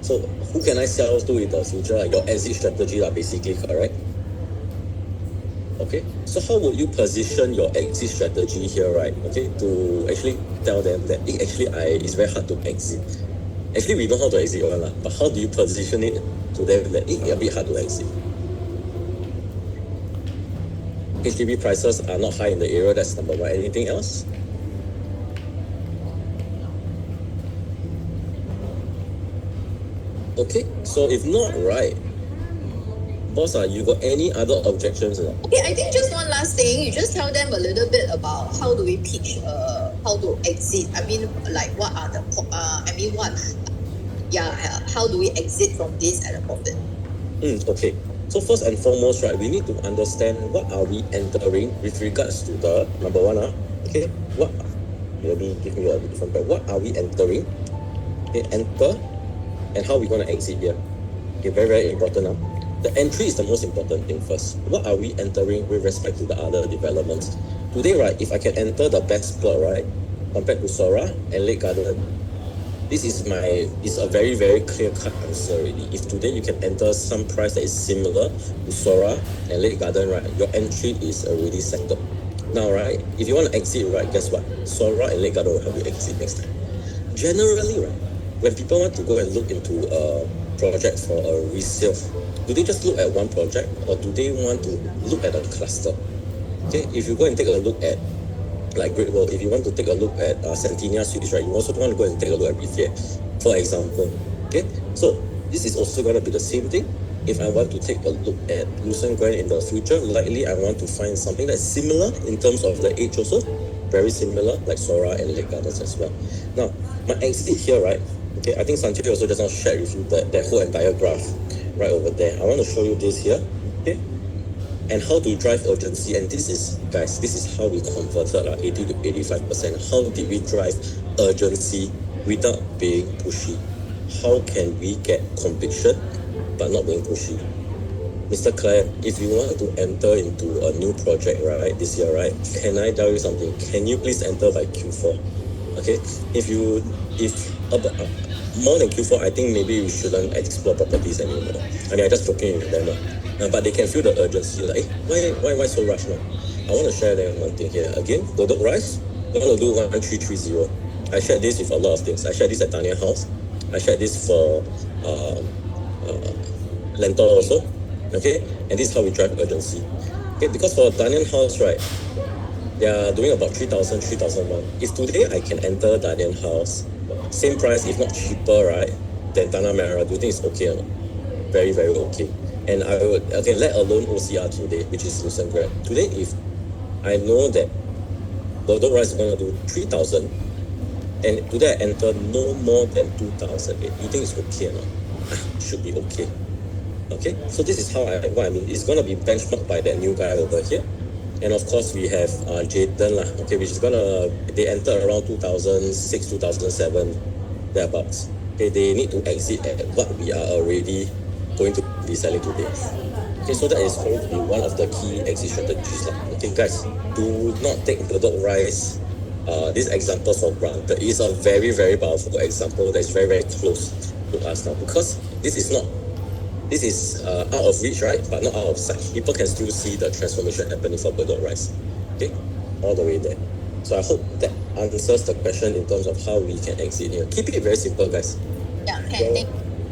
So who can I sell to in the future? Like your exit strategy lah, basically, correct? Okay. So how would you position your exit strategy here, right? Okay, to actually tell them that it's very hard to exit. Actually, we know how to exit one lah, but how do you position it to them that it's a bit hard to exit? HDB prices are not high in the area. That's number one. Anything else? Okay, so if not, right, Boss, you got any other objections or not? Okay, I think just one last thing. You just tell them a little bit about how do we pitch, how to exit. I mean, like what are the, how do we exit from this at a profit? Okay. So first and foremost, right, we need to understand what are we entering with regards to the number one. Okay, let me give me a different point. What are we entering? Okay, enter, and how we gonna exit here? Okay, very very important. The entry is the most important thing first. What are we entering with respect to the other developments? Today, right, if I can enter the best plot, right, compared to Sora and Lake Garden, this is a very, very clear-cut answer already. If today you can enter some price that is similar to Sora and Lake Garden, right, your entry is already settled. Now, right, if you want to exit, right, guess what? Sora and Lake Garden will help you exit next time. Generally, right, when people want to go and look into a project for a resale, do they just look at one project or do they want to look at a cluster? Okay, if you go and take a look at like Great World, if you want to take a look at Centennial Suites, right, you also want to go and take a look at Riviera, for example. Okay, so this is also going to be the same thing. If I want to take a look at Lucerne Grand in the future, likely I want to find something that's similar in terms of the age also, very similar like Sora and Lake Gardens as well. Now, my exit here, right, okay, I think Sanjay also just now shared with you that whole entire graph right over there. I want to show you this here, okay? And how to drive urgency, and this is, guys, this is how we converted 80 to 85%. How did we drive urgency without being pushy? How can we get conviction but not being pushy? Mr. Claire, if you want to enter into a new project, right, this year, right, can I tell you something? Can you please enter by Q4? Okay, if more than Q4, I think maybe you shouldn't explore properties anymore. I mean, I'm just joking with them. But they can feel the urgency, like, why so rush now? I want to share them one thing here. Again, Bedok Rise, I want to do 1330. I shared this with a lot of things. I shared this at Tanya House. I shared this for Lentor also. Okay, and this is how we drive urgency. Okay, because for Daniel House, right, they are doing about 3,000, 3,001. If today I can enter Daniel House, same price, if not cheaper, right, than Tanah Merah, do you think it's okay or not? Very, very okay. And I would, okay, let alone OCR today, which is Lucerne Grand. Today, if I know that Bedok Rise is going to do 3,000, and today I enter no more than 2,000, you think it's okay or not? Should be okay. Okay, so this is what I mean. It's going to be benchmarked by that new guy over here. And of course, we have Jayden, okay, which is they enter around 2006, 2007, thereabouts. Okay, they need to exit at what we are already going to be selling today. Okay, so that is going to be one of the key exit strategies. Okay, guys, do not take Bedok Rise, this example for granted. It is a very, very powerful example that is very, very close to us now, because this is out of reach, right? But not out of sight. People can still see the transformation happening for Bedok Rise. Okay, all the way there. So I hope that answers the question in terms of how we can exit here. Keep it very simple, guys. Yeah,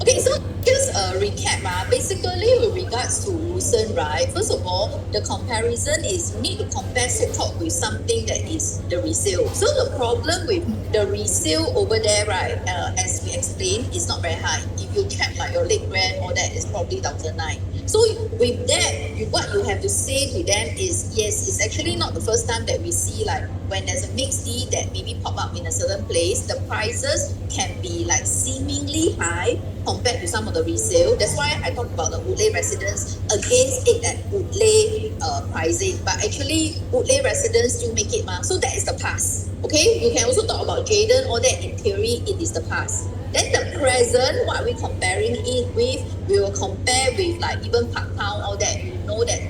okay, so just a recap. Basically, with regards to Lucerne, right, first of all, the comparison is you need to compare so-called with something that is the resale. So the problem with the resale over there, right, as we explained, is not very high. If you check like your Lake Grand, all that is probably 1,009. So with that, what you have to say to them is, yes, it's actually not the first time that we see like when there's a mixed D that maybe pop up in a certain place, the prices can be like seemingly high compared to some of the resale. That's why I talked about the Woodleigh residents against it at Woodleigh pricing. But actually, Woodleigh residents still make it. So that is the past. Okay, you can also talk about Jayden, all that in theory, it is the past. Then the present, what are we comparing it with? We will compare with like even Park Town, all that. You know that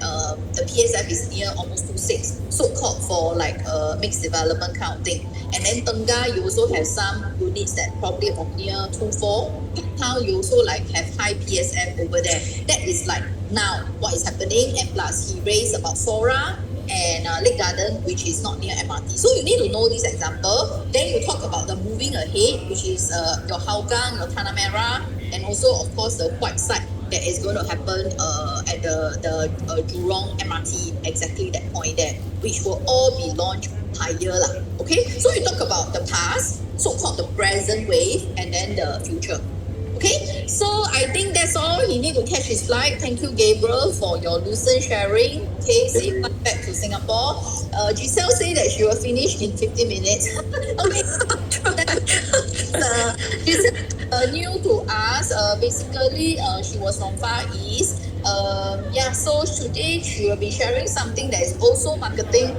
the PSF is near almost 2.6, so-called for like a mixed development kind of thing. And then Tengah, you also have some units that probably from near 2.4. Park Town, you also like have high PSF over there. That is like now what is happening. And plus he raised about Sora and Lake Garden, which is not near MRT. So you need to know this example. Then you talk about the moving ahead, which is your Hougang, your Tanah Merah, and also of course the white side that is going to happen at the Jurong MRT, exactly that point there, which will all be launched higher lah. Okay, so you talk about the past, so-called the present wave, and then the future. Okay, so I think that's all. He need to catch his flight. Thank you, Gabriel, for your lucid sharing. Okay, safe flight back to Singapore. Giselle say that she will finish in 50 minutes. Okay, Giselle new to us. Basically, she was from Far East. Yeah, so today she will be sharing something that is also marketed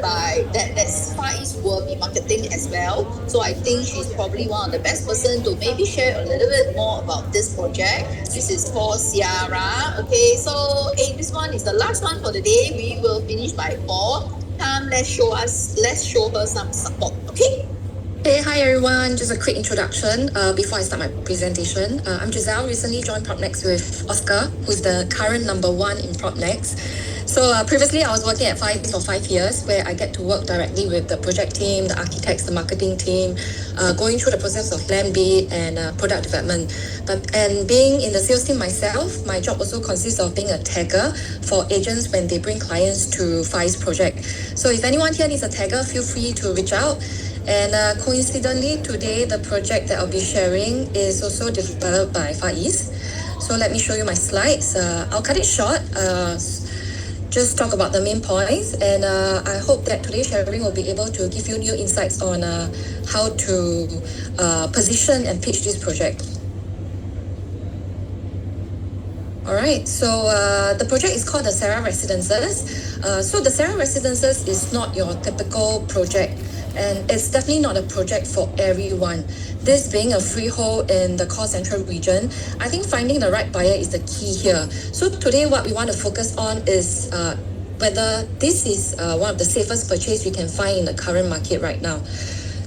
by that's Far East will be marketing as well. So I think she's probably one of the best person to maybe share a little bit more about this project. This is called Ciara. Okay, so this one is the last one for the day. We will finish by 4. Come, let's show her some support. Okay. Hey, hi everyone. Just a quick introduction before I start my presentation. I'm Giselle, recently joined PropNext with Oscar, who's the current number 1 in PropNext. So previously I was working at Far East for 5 years, where I get to work directly with the project team, the architects, the marketing team, going through the process of land bid and product development. And being in the sales team myself, my job also consists of being a tagger for agents when they bring clients to Far East project. So if anyone here needs a tagger, feel free to reach out. And coincidentally, today the project that I'll be sharing is also developed by Far East. So let me show you my slides. I'll cut it short, just talk about the main points, and I hope that today's sharing will be able to give you new insights on how to position and pitch this project. Alright, so the project is called the Sarah Residences. So the Sarah Residences is not your typical project, and it's definitely not a project for everyone. This being a freehold in the core central region, I think finding the right buyer is the key here. So today what we want to focus on is whether this is one of the safest purchase we can find in the current market right now.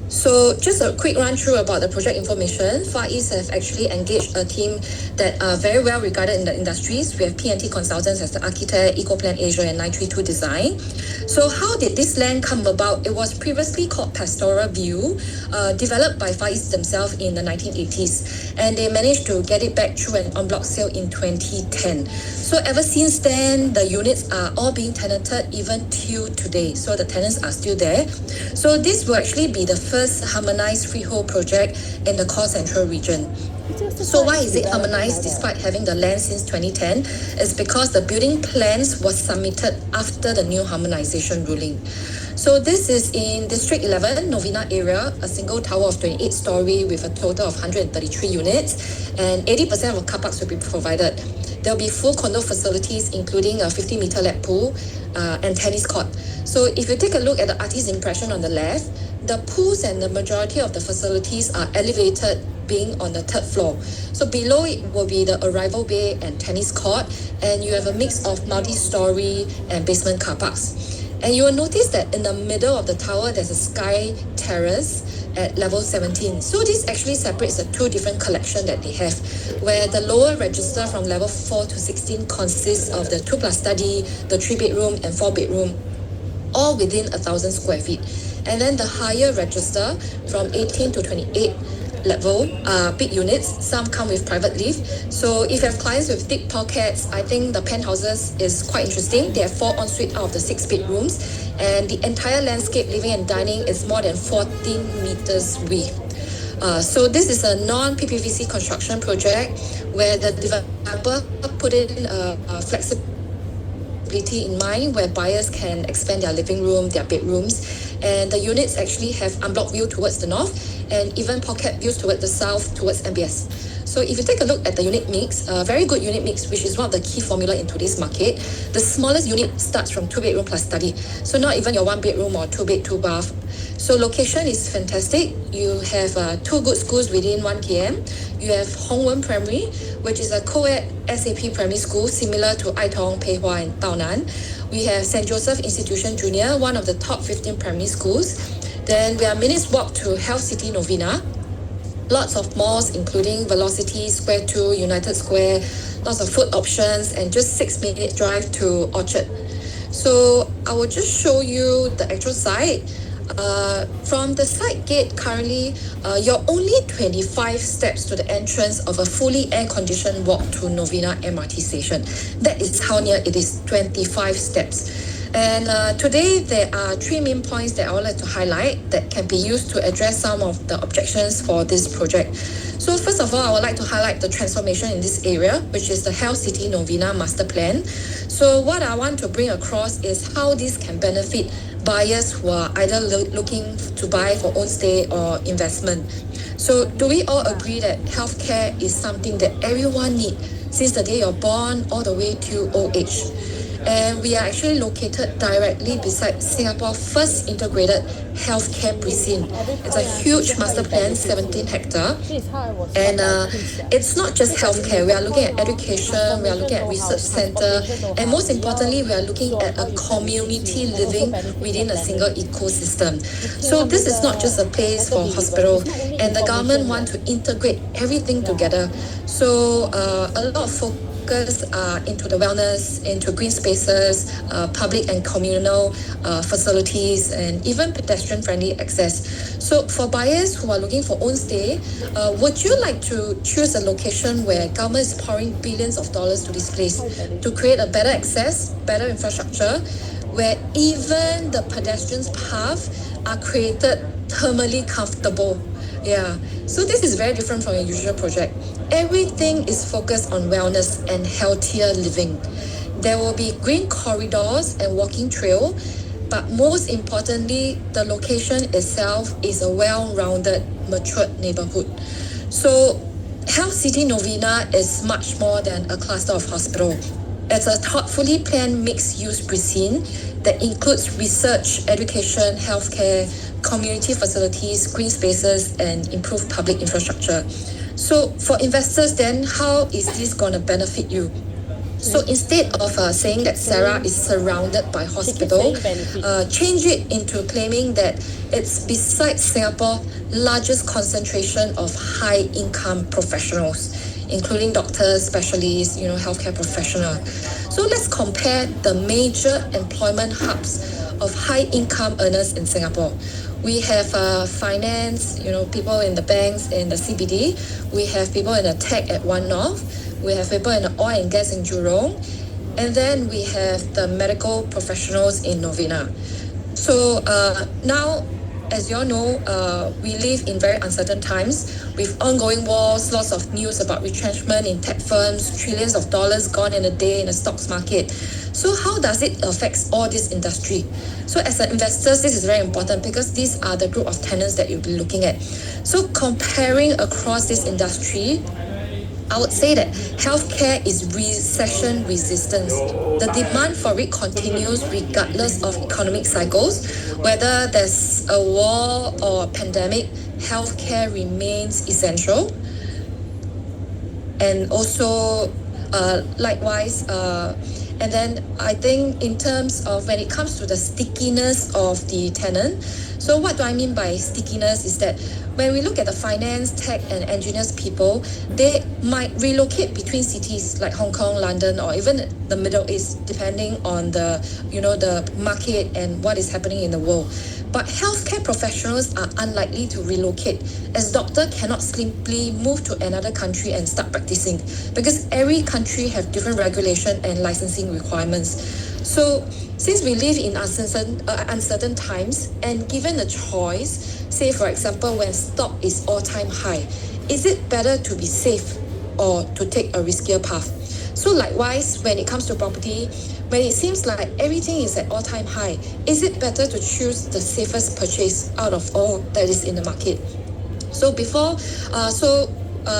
So just a quick run through about the project information. Far East have actually engaged a team that are very well regarded in the industries. We have P&T Consultants as the architect, EcoPlan Asia and 932 Design. So how did this land come about? It was previously called Pastoral View, developed by Far East themselves in the 1980s. And they managed to get it back through an en bloc sale in 2010. So ever since then, the units are all being tenanted even till today. So the tenants are still there. So this will actually be the first harmonized freehold project in the core central region. So why is it harmonized despite having the land since 2010? It's because the building plans was submitted after the new harmonization ruling. So this is in District 11, Novena area, a single tower of 28 story with a total of 133 units, and 80% of car parks will be provided. There will be full condo facilities including a 50-meter lap pool and tennis court. So if you take a look at the artist's impression on the left, the pools and the majority of the facilities are elevated, being on the 3rd floor. So below it will be the arrival bay and tennis court, and you have a mix of multi-story and basement car parks. And you will notice that in the middle of the tower there's a sky terrace at level 17. So this actually separates the 2 different collections that they have, where the lower register from level 4 to 16 consists of the 2+ study, the 3-bedroom and 4-bedroom, all within 1,000 square feet. And then the higher register from 18 to 28 level big units. Some come with private lift. So if you have clients with deep pockets, I think the penthouses is quite interesting. They have 4 ensuite out of the 6 bedrooms, and the entire landscape living and dining is more than 14 meters width. So this is a non-PPVC construction project where the developer put in a flexibility in mind, where buyers can expand their living room, their bedrooms, and the units actually have unblocked view towards the north and even pocket views towards the south towards MBS. So if you take a look at the unit mix, a very good unit mix, which is one of the key formula in today's market. The smallest unit starts from 2-bedroom plus study. So not even your 1-bedroom or 2-bed, 2-bath. So location is fantastic. You have 2 good schools within 1 km. You have Hong Wen Primary, which is a co-ed SAP primary school similar to Ai Tong, Pei Hua and Tao Nan. We have St. Joseph Institution Junior, one of the top 15 primary schools. Then we are minutes walk to Health City Novena. Lots of malls including Velocity, Square 2, United Square, lots of food options, and just 6-minute drive to Orchard. So I will just show you the actual site. From the side gate currently, you're only 25 steps to the entrance of a fully air-conditioned walk to Novena MRT station. That is how near it is, 25 steps. And today there are three main points that I would like to highlight that can be used to address some of the objections for this project. So first of all, I would like to highlight the transformation in this area, which is the Health City Novena Master Plan. So what I want to bring across is how this can benefit buyers who are either looking to buy for own stay or investment. So do we all agree that healthcare is something that everyone needs since the day you're born all the way to old age? And we are actually located directly beside Singapore's first integrated healthcare precinct. It's a huge master plan, 17 hectare. This is how I was And taught by kids. it's not just healthcare. We are looking at education, we are looking at research center, and most importantly, we are looking at a community living within a single ecosystem. So this is not just a place for hospital, and the government want to integrate everything together. So a lot of focus into the wellness, into green spaces, public and communal facilities, and even pedestrian-friendly access. So for buyers who are looking for own stay, would you like to choose a location where government is pouring billions of dollars to this place to create a better access, better infrastructure, where even the pedestrians' path are created thermally comfortable? Yeah, so this is very different from your usual project. Everything is focused on wellness and healthier living. There will be green corridors and walking trail, but most importantly, the location itself is a well-rounded, matured neighborhood. So Health City Novena is much more than a cluster of hospital. It's a thoughtfully planned mixed-use precinct that includes research, education, healthcare, community facilities, green spaces, and improved public infrastructure. So for investors then, how is this going to benefit you? So instead of saying that Sarah is surrounded by hospital, change it into claiming that it's beside Singapore's largest concentration of high-income professionals, including doctors, specialists, healthcare professionals. So let's compare the major employment hubs of high-income earners in Singapore. We have finance, people in the banks in the CBD. We have people in the tech at One North. We have people in the oil and gas in Jurong. And then we have the medical professionals in Novena. So now, as you all know, we live in very uncertain times with ongoing wars, lots of news about retrenchment in tech firms, trillions of dollars gone in a day in the stocks market. So how does it affect all this industry? So as an investors, this is very important because these are the group of tenants that you'll be looking at. So comparing across this industry, I would say that healthcare is recession resistant. The demand for it continues regardless of economic cycles. Whether there's a war or a pandemic, healthcare remains essential. And also, likewise, and then I think in terms of when it comes to the stickiness of the tenant, so what do I mean by stickiness is that when we look at the finance, tech, and engineers people, they might relocate between cities like Hong Kong, London, or even the Middle East, depending on the market and what is happening in the world. But healthcare professionals are unlikely to relocate, as doctors cannot simply move to another country and start practicing, because every country have different regulation and licensing requirements. So since we live in uncertain times, and given a choice, say for example when stock is all-time high, is it better to be safe or to take a riskier path? So likewise, when it comes to property, when it seems like everything is at all-time high, is it better to choose the safest purchase out of all that is in the market? So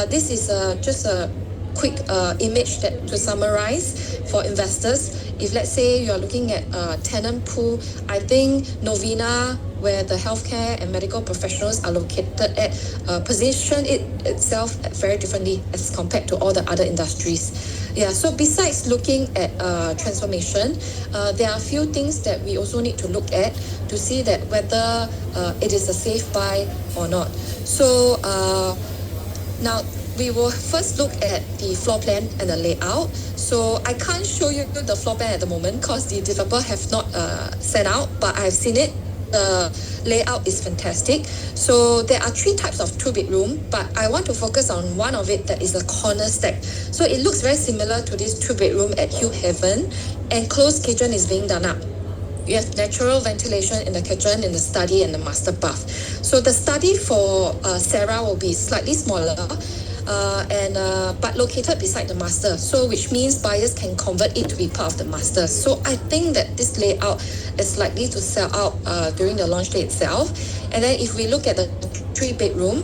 this is just a quick image that to summarize for investors. If let's say you're looking at a tenant pool, I think Novena, where the healthcare and medical professionals are located at, position itself very differently as compared to all the other industries. Yeah, so besides looking at transformation, there are a few things that we also need to look at to see that whether it is a safe buy or not. So now we will first look at the floor plan and the layout. So I can't show you the floor plan at the moment because the developer have not sent out, but I've seen it. The layout is fantastic. So there are 3 types of 2-bedroom, but I want to focus on one of it that is a corner stack. So it looks very similar to this 2-bedroom at Hugh Haven, and closed kitchen is being done up. You have natural ventilation in the kitchen, in the study, and the master bath. So the study for Sarah will be slightly smaller, but located beside the master. So which means buyers can convert it to be part of the master. So I think that this layout is likely to sell out during the launch day itself. And then if we look at the 3-bedroom,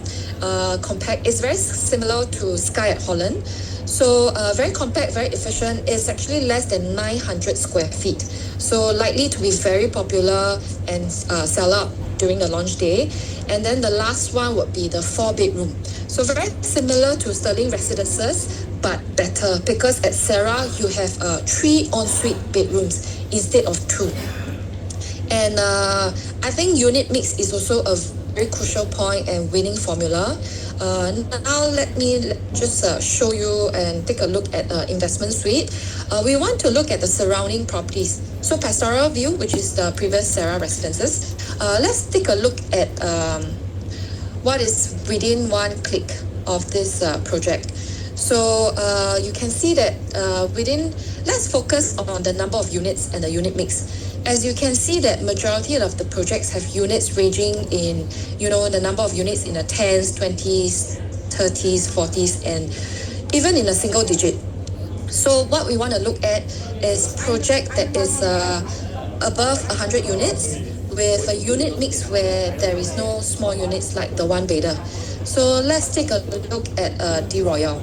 compact, it's very similar to Sky at Holland. So very compact, very efficient. It's actually less than 900 square feet. So likely to be very popular and sell out during the launch day. And then the last one would be the 4-bedroom. So very similar to Sterling Residences, but better because at Sarah you have 3 ensuite bedrooms instead of 2. And I think unit mix is also a very crucial point and winning formula. Now let me just show you and take a look at investment suite. We want to look at the surrounding properties. So Pastoral View, which is the previous Sarah Residences. Let's take a look at what is within one click of this project. So you can see that let's focus on the number of units and the unit mix. As you can see that majority of the projects have units ranging in, the number of units in the 10s, 20s, 30s, 40s, and even in a single digit. So what we want to look at is project that is above 100 units with a unit mix where there is no small units like the 1-bedder. So let's take a look at De Royale.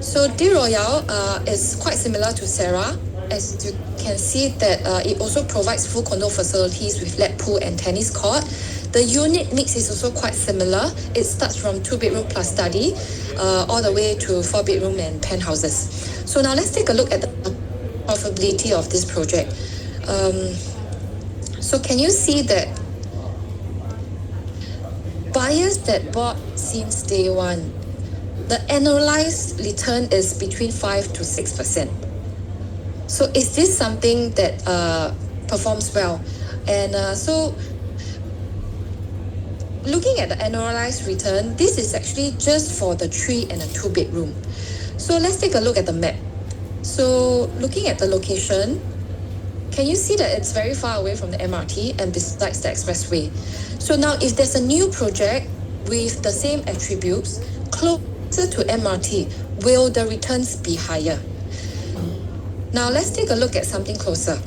So De Royale is quite similar to Sarah. As you can see that it also provides full condo facilities with lap pool and tennis court. The unit mix is also quite similar. It starts from 2-bedroom plus study all the way to 4-bedroom and penthouses. So now let's take a look at the profitability of this project. So can you see that buyers that bought since day one, the annualized return is between 5 to 6%. So is this something that performs well? And so looking at the annualized return, this is actually just for the 3 and a 2-bedroom. So let's take a look at the map. So looking at the location, can you see that it's very far away from the MRT and besides the expressway? So now if there's a new project with the same attributes closer to MRT, will the returns be higher? Now let's take a look at something closer.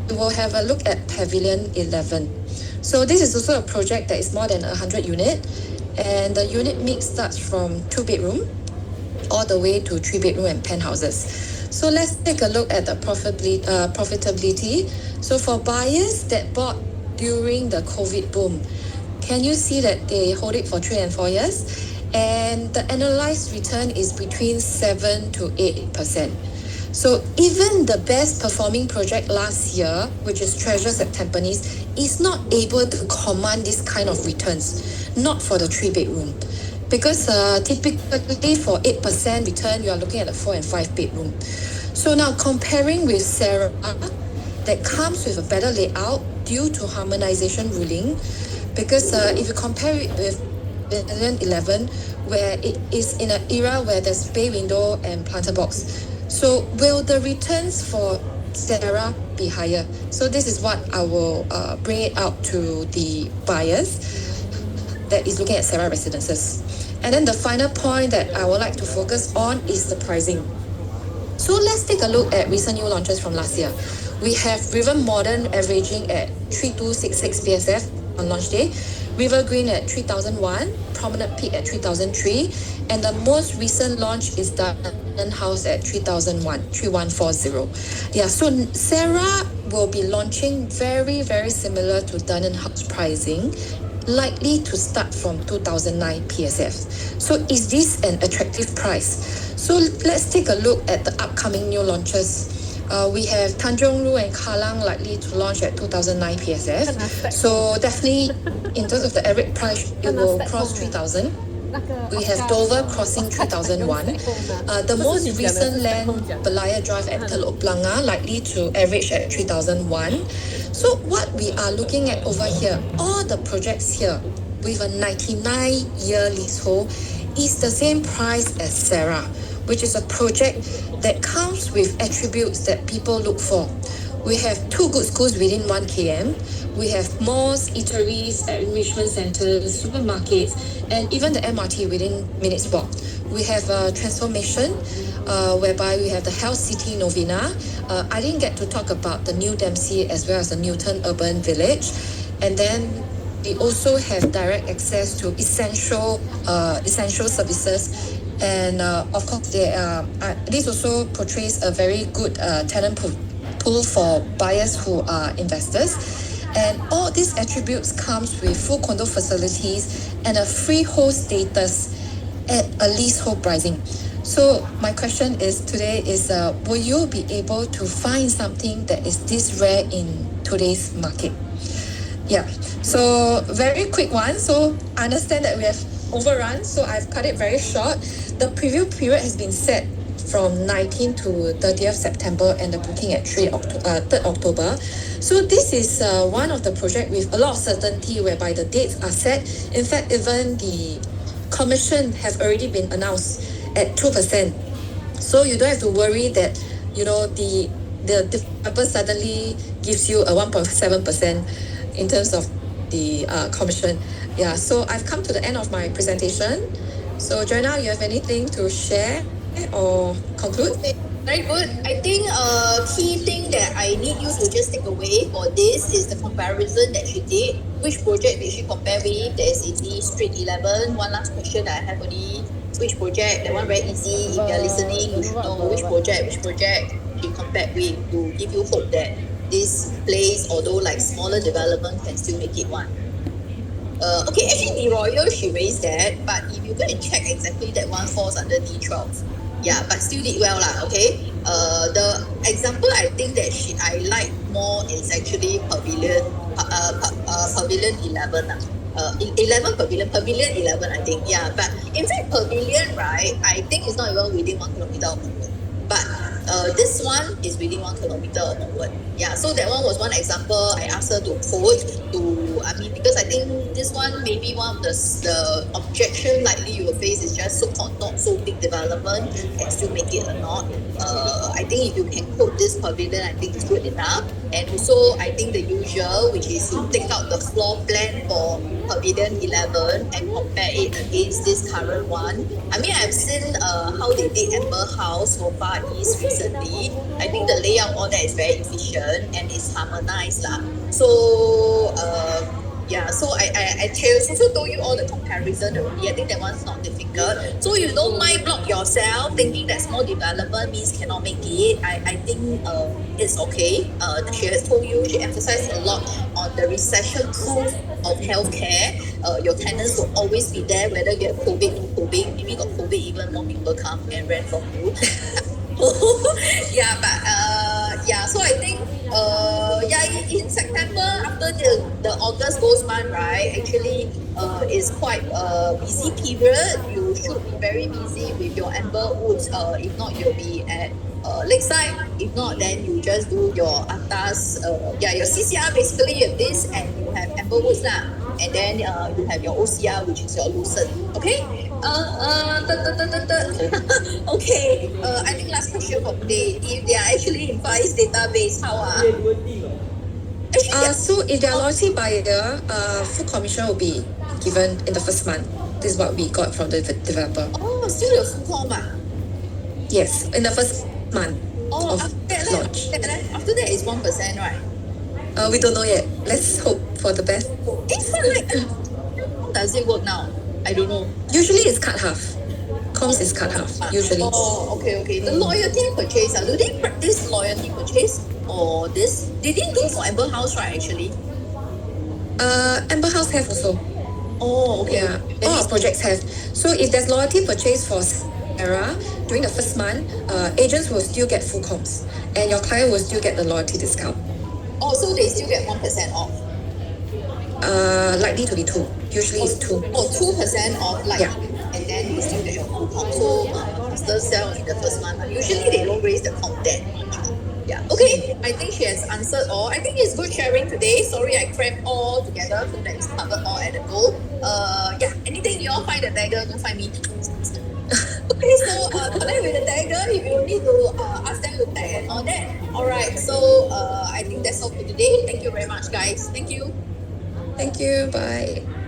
We will have a look at Pavilion 11. So this is also a project that is more than 100 units, and the unit mix starts from 2-bedroom all the way to 3-bedroom and penthouses. So let's take a look at the profitability. So for buyers that bought during the COVID boom, can you see that they hold it for 3 and 4 years? And the annualized return is between 7 to 8%. So even the best performing project last year, which is Treasures at Tampines, is not able to command this kind of returns, not for the 3-bedroom. Because typically for 8% return, you are looking at a 4 and 5-bedroom. So now comparing with Sarah, that comes with a better layout due to harmonization ruling. Because if you compare it with Pavilion 11, where it is in an era where there's bay window and planter box. So will the returns for Sarah be higher? So this is what I will bring it out to the buyers that is looking at Sarah Residences. And then the final point that I would like to focus on is the pricing. So let's take a look at recent new launches from last year. We have River Modern averaging at 3266 PSF on launch day, River Green at 3001, Promenade Peak at 3003, and the most recent launch is Dunnan House at 3001, 3140. Yeah, so Sarah will be launching very, very similar to Dunnan House pricing, likely to start from 2009 PSF. So is this an attractive price? So let's take a look at the upcoming new launches. We have Tanjong Rhu and Kallang likely to launch at 2009 PSF. So definitely, in terms of the average price, it will cross 3,000. We have Dover crossing 3001. The most recent land, Belaya Drive at Telok Blangah, likely to average at 3001. So what we are looking at over here, all the projects here with a 99-year leasehold is the same price as Sarah, which is a project that comes with attributes that people look for. We have 2 good schools within 1 km. We have malls, eateries, enrichment centers, supermarkets, and even the MRT within minutes walk. We have a transformation whereby we have the Health City Novena. I didn't get to talk about the New Dempsey as well as the Newton Urban Village. And then we also have direct access to essential services. And of course, this also portrays a very good tenant pool for buyers who are investors. And all these attributes comes with full condo facilities and a freehold status at a leasehold pricing. So my question is today is, will you be able to find something that is this rare in today's market? Yeah, so very quick one. So I understand that we have overrun, so I've cut it very short. The preview period has been set from 19 to 30th September and the booking at 3rd October. So this is one of the project with a lot of certainty whereby the dates are set. In fact, even the commission have already been announced at 2%. So you don't have to worry that, you know, the developer suddenly gives you a 1.7% in terms of the commission. Yeah, so I've come to the end of my presentation. So Joanna, you have anything to share or conclude? Very good. I think a key thing that I need you to just take away for this is the comparison that she did. Which project did she compare with? There is Easy Street 11. One last question that I have only. Which project? That one very easy. If you are listening, you should know which project she compared with to give you hope that this place, although like smaller development, can still make it one. Okay, actually the Royal she raised that, but if you go and check exactly, that one falls under D12. Yeah, but still did well lah. Okay. The example I think that I like more is actually Pavilion 11 lah. 11 Pavilion 11 I think. Yeah, but in fact Pavilion, right, I think it's not even within 1 kilometer of Punggol. But this one is within 1 kilometer of Punggol. Yeah, so that one was one example I asked her to quote because I think this one maybe one of the objection likely you will face is just so-called not so big development can still make it or not. I think if you can quote this Pavilion, I think it's good enough. And also I think the usual, which is to take out the floor plan for Pavilion 11 and compare it against this current one. I mean, I've seen how they did Amber House so far East recently. I think the layout all that is very efficient and it's harmonized lah. So so I also told you all the comparison already. I think that one's not difficult. So you don't mind block yourself thinking that small development means cannot make it. I think it's okay. She has told you, she emphasized a lot on the recession-proof of healthcare. Your tenants will always be there whether you have COVID, no COVID. Maybe got COVID, even more people come and rent from you. So I think in September after the August goes month, right, actually is quite a busy period. You should be very busy with your Amber Woods. If not, you'll be at Lakeside. If not, then you just do your atas, your CCR basically you have this and you have Amber Woods lah. And then you have your OCR, which is your Lucent. Okay? Okay. I think last question for today. If they are actually in Far East database, how are? So if they are loyalty buyer, full commission will be given in the first month. This is what we got from the developer. Oh, still the full com ah? Yes, in the first month of launch. After that is 1%, right? We don't know yet. Let's hope for the best. It's not like how does it work now? I don't know. Usually it's cut half. Comms is cut half, usually. Oh, okay. The loyalty purchase, do they practice loyalty purchase or this? They didn't do for Amber House, right, actually? Amber House have also. Oh, okay. Yeah, all our projects have. So if there's loyalty purchase for Sarah, during the first month, agents will still get full comms and your client will still get the loyalty discount. Oh, so they still get 1% off? Likely to be 2. Usually it's 2. Oh, 2% off, like, yeah. And then you still get your full comp. So faster sell in the first month. Usually they don't raise the comp that much. Yeah. Okay. I think she has answered all. I think it's good sharing today. Sorry, I crammed all together so that it's covered all at the goal. Anything you all find the dagger, don't find me. Okay, so connect with the dagger if you need to ask them to tag and all that. Alright, so I guys. Thank you. Thank you. Bye.